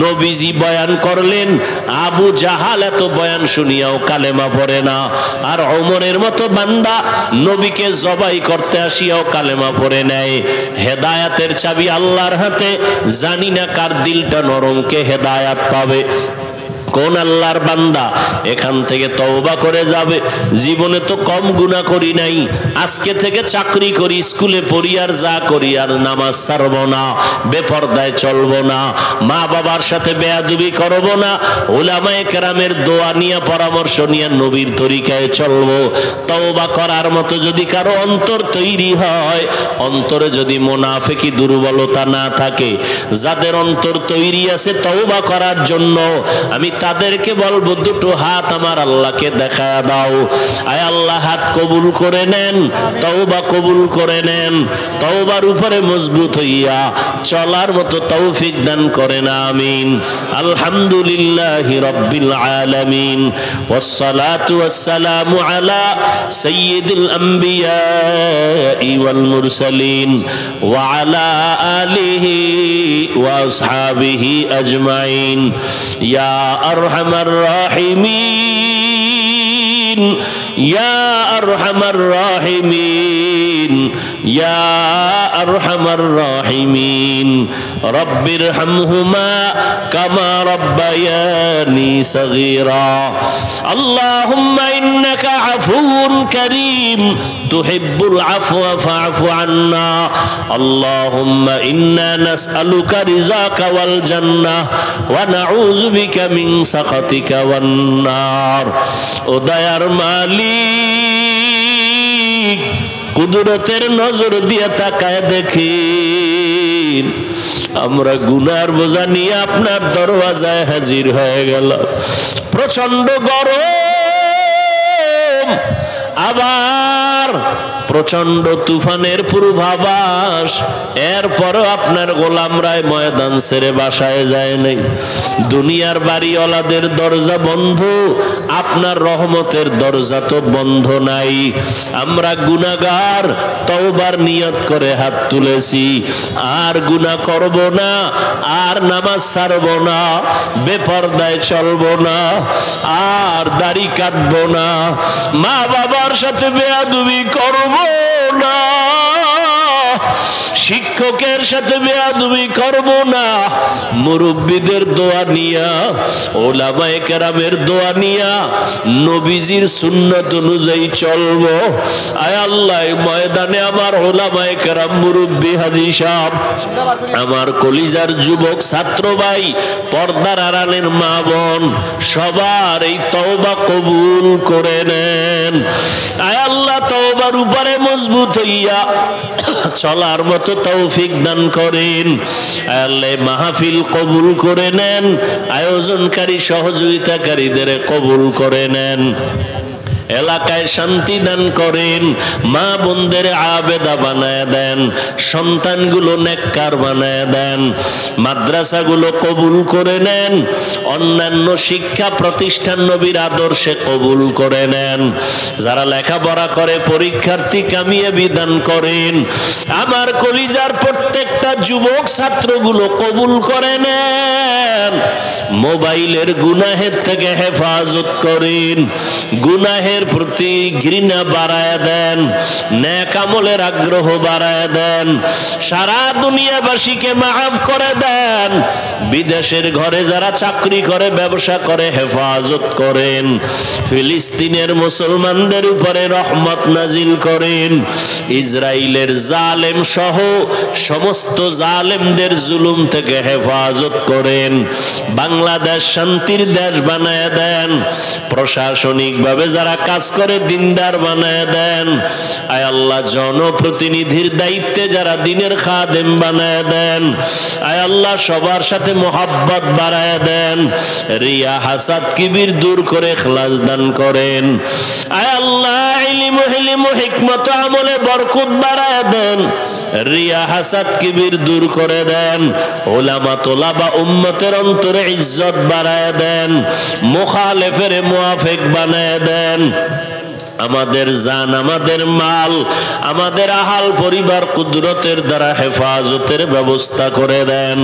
নবীজি বয়ান করলেন, আবু জাহাল এত বয়ান শুনিয়াও কালেমা পড়ে না, আর ওমরের মতো বান্দা নবীকে জবাই করতে আসিয়াও কালেমা পড়ে নেয়। হেদায়াতের চাবি আল্লাহর হাতে, জানি না কার দিলটা নরম, কে হেদায়াত পাবে। কোন আল্লাহর বান্দা এখান থেকে তওবা করে যাবে, জীবনে তো কম গুনাহ করি নাই, আজকে থেকে চাকরি করি, স্কুলে পড়ি, আর যা করি, আর নামাজ ছাড়বো না, বেপরদায় চলবো না, মা বাবার সাথে বেয়াদবি করবো না, উলামায়ে কেরামের দোয়া নিয়ে, পরামর্শ নিয়ে নবীর তরিকায় চলবো। তওবা করার মতো যদি কারো অন্তর তৈরি হয়, অন্তরে যদি মুনাফিকি দুর্বলতা না থাকে, যাদের অন্তর তৈরি আছে তওবা করার জন্য, আমি তাদেরকে বলবো, দুটো হাত আমার আল্লাহকে দেখা দাও। আয় আল্লাহ, হাত কবুল করে নেন, তওবা কবুল করে নেন, তওবার উপরে মজবুত হইয়া চলার মতো তৌফিক দান করেন, আমিন। আলহামদুলিল্লাহি রাব্বিল আলামিন, ওয়াসসালাতু ওয়াসসালামু আলা সাইয়্যিদিল আম্বিয়া ওয়াল মুরসালিন ওয়া আলা আলিহি ওয়া আসহাবিহি আজমাইন। ইয়া আরহামার রাহিমিন, ইয়া আরহামার রাহিমিন, ইয়া আরহামার রাহিমিন, রব্বিরহামহুমা কামা রব্বায়ানি সগীরা। আল্লাহুম্মা ইন্নাকা আফুউন কারীম তুহিব্বুল আফওয়া ফা'ফু আন্না। আল্লাহুম্মা ইন্না নাসআলুকা রিযাকা ওয়াল জান্নাহ ওয়া নাউযু বিকা মিন সাখাতিকা ওয়ান নার। ও দয়ার মালিক, কুদরতের নজর দিয়ে তাকায় দেখেন, আমরা গুনার বোঝা নিয়ে আপনার দরওয়াজায় হাজির হয়ে গেল। প্রচন্ড গরম, আবার প্রচন্ড তুফানের পূর্বাভাস, এরপরও আপনার গোলামরায় ময়দান ছেড়ে বাসায় যায় নাই। দুনিয়ার বাড়িওয়ালাদের দরজা বন্ধ, আপনার রহমতের দরজা তো বন্ধ নাই। আমরা গুনাহগার, তওবার নিয়ত করে হাত তুলেছি, আর গুনাহ করব না, আর নামাজ ছাড়ব না, বেপরদায় চলব না, আর দাড়ি কাটবো না, মা বাবার সাথে বেয়াদবি করব না, শিক্ষকের সাথে বেয়াদবি করব না, মুরব্বীদের দোয়া নিয়া, ওলামায়ে কেরামের দোয়া নিয়া নবীজির সুন্নাত অনুযায়ী চলব। আয় আল্লাহ, ময়দানে আমার ওলামায়ে কেরাম, মুরব্বী, হাজী সাহেব, আমার কলিজার যুবক ছাত্র ভাই, পর্দার আড়ালের মা বোন, সবার এই তওবা কবুল করে নেন। আয় আল্লাহ, তওবার উপরে মজবুত হইয়া চলার মতো তৌফিক দান করেন। আল্লাহ, মাহফিল কবুল করে নেন, আয়োজনকারী সহযোগিতাকারীদের কবুল করে নেন, এলাকায় শান্তি দান করেন, মা বোনদের আবেদা বানায় দেন, সন্তানগুলো নেককার বানায় দেন, মাদ্রাসাগুলো কবুল করে নেন, অন্যান্য শিক্ষা প্রতিষ্ঠান নবীর আদর্শে কবুল করে নেন, যারা লেখাপড়া করে পরীক্ষার্থী কামিয়াবি দান করেন, আমার কলিজার প্রত্যেকটা যুবক ছাত্রগুলো কবুল করে নেন, মোবাইলের গুনাহের থেকে হেফাজত করেন, গুনাহের প্রতি ঘৃণা বাড়ায় দেন, নেক আমলের আগ্রহ বাড়ায় দেন, সারা দুনিয়াবাসীকে মাফ করে দেন, বিদেশের ঘরে যারা চাকরি করে, ব্যবসা করে, হেফাজত করেন, ফিলিস্তিনের মুসলমানদের উপরে রহমত নাজিল করেন, ইসরায়েলের জালেম সহ সমস্ত জালেমদের জুলুম থেকে হেফাজত করেন, বাংলাদেশ শান্তির দেশ বানায় দেন, প্রশাসনিকভাবে যারা কাজ করে দিনদার বানায় দেন। আয় আল্লাহ, জনপ্রতিনিধির দায়িত্বে যারা দিনের খাদেম বানায় দেন। আয় আল্লাহ, সবার সাথে মোহাব্বত বাড়ায় দেন, রিয়া হাসাদ কিবির দূর করে ইখলাস দান করেন। আয় আল্লাহ, ইলম হিলম হিকমত আমলে বরকত বাড়ায় দেন, রিয়া হাসাদ কিবির দূর করে দেন, উলামা তোলাবা উম্মতের অন্তরে ইজ্জত বাড়ায় দেন, মুখালেফের মুআফিক বানায় দেন। আমাদের জান, আমাদের মাল, আমাদের আহাল পরিবার কুদরতের দ্বারা হেফাজতের ব্যবস্থা করে দেন।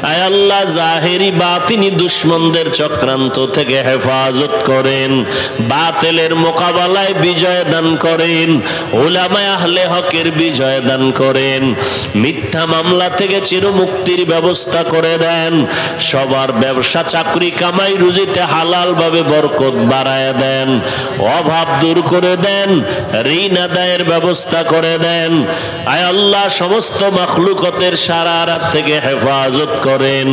আয় আল্লাহ, জাহেরি বাতিনি দুশ্মনদের চক্রান্ত থেকে হেফাজত করেন, বাতিলের মোকাবেলায় বিজয় দান করেন, উলামায়ে আহলে হকের বিজয় দান করেন, মিথ্যা মামলা থেকে চিরমুক্তির ব্যবস্থা করে দেন, সবার ব্যবসা চাকরি কামাই রুজিতে হালাল ভাবে বরকত বাড়ায় দেন, অভাব দূর করে দেন, ঋণ আদায়ের ব্যবস্থা করে দেন। আয় আল্লাহ, সমস্ত মাখলুকতের শারারাত থেকে হেফাজত করেন,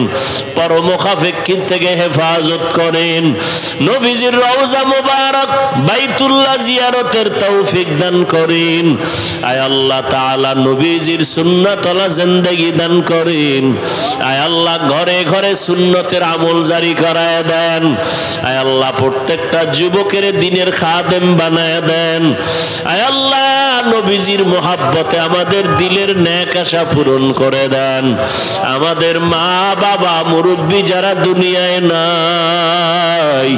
পরমুখাফেক্কির থেকে হেফাজত করেন, নবীজির রওজা মুবারক বাইতুল্লাহ জিয়ারতের তৌফিক দান করেন। আয় আল্লাহ তাআলা, নবীজির সুন্নাতওয়ালা জিন্দেগি দান করেন। আয় আল্লাহ, ঘরে ঘরে সুন্নতের আমল জারি করায় দেন। আয় আল্লাহ, প্রত্যেকটা যুবকের দিনের খাদেম বানায় দেন। আয় আল্লাহ, নবীজির মোহাব্বতে আমাদের দিলের নেক আশা পূরণ করে দেন। আমাদের মা বাবা মুরব্বী যারা দুনিয়ায় নাই,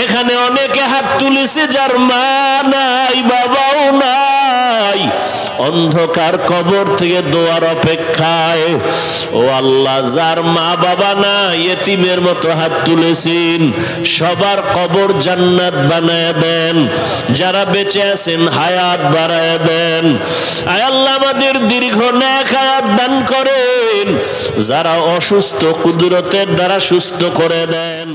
এখানে অনেকে হাত তুলেছে যার মা নাই, বাবাও নাই, অন্ধকার কবর থেকে দোয়ার অপেক্ষায়। ও আল্লাহ, যার মা বাবা নাই, ইতিমের মতো হাত তুলেছেন, সবার কবর জান্নাত বানায় দেন, যারা বেঁচে আছেন হায়াত বাড়ায় দেন। আয় আল্লাহ, আমাদের দীর্ঘ নেক হায়াত দান করেন, যারা অসুস্থ কুদরতের দ্বারা সুস্থ করে দেন।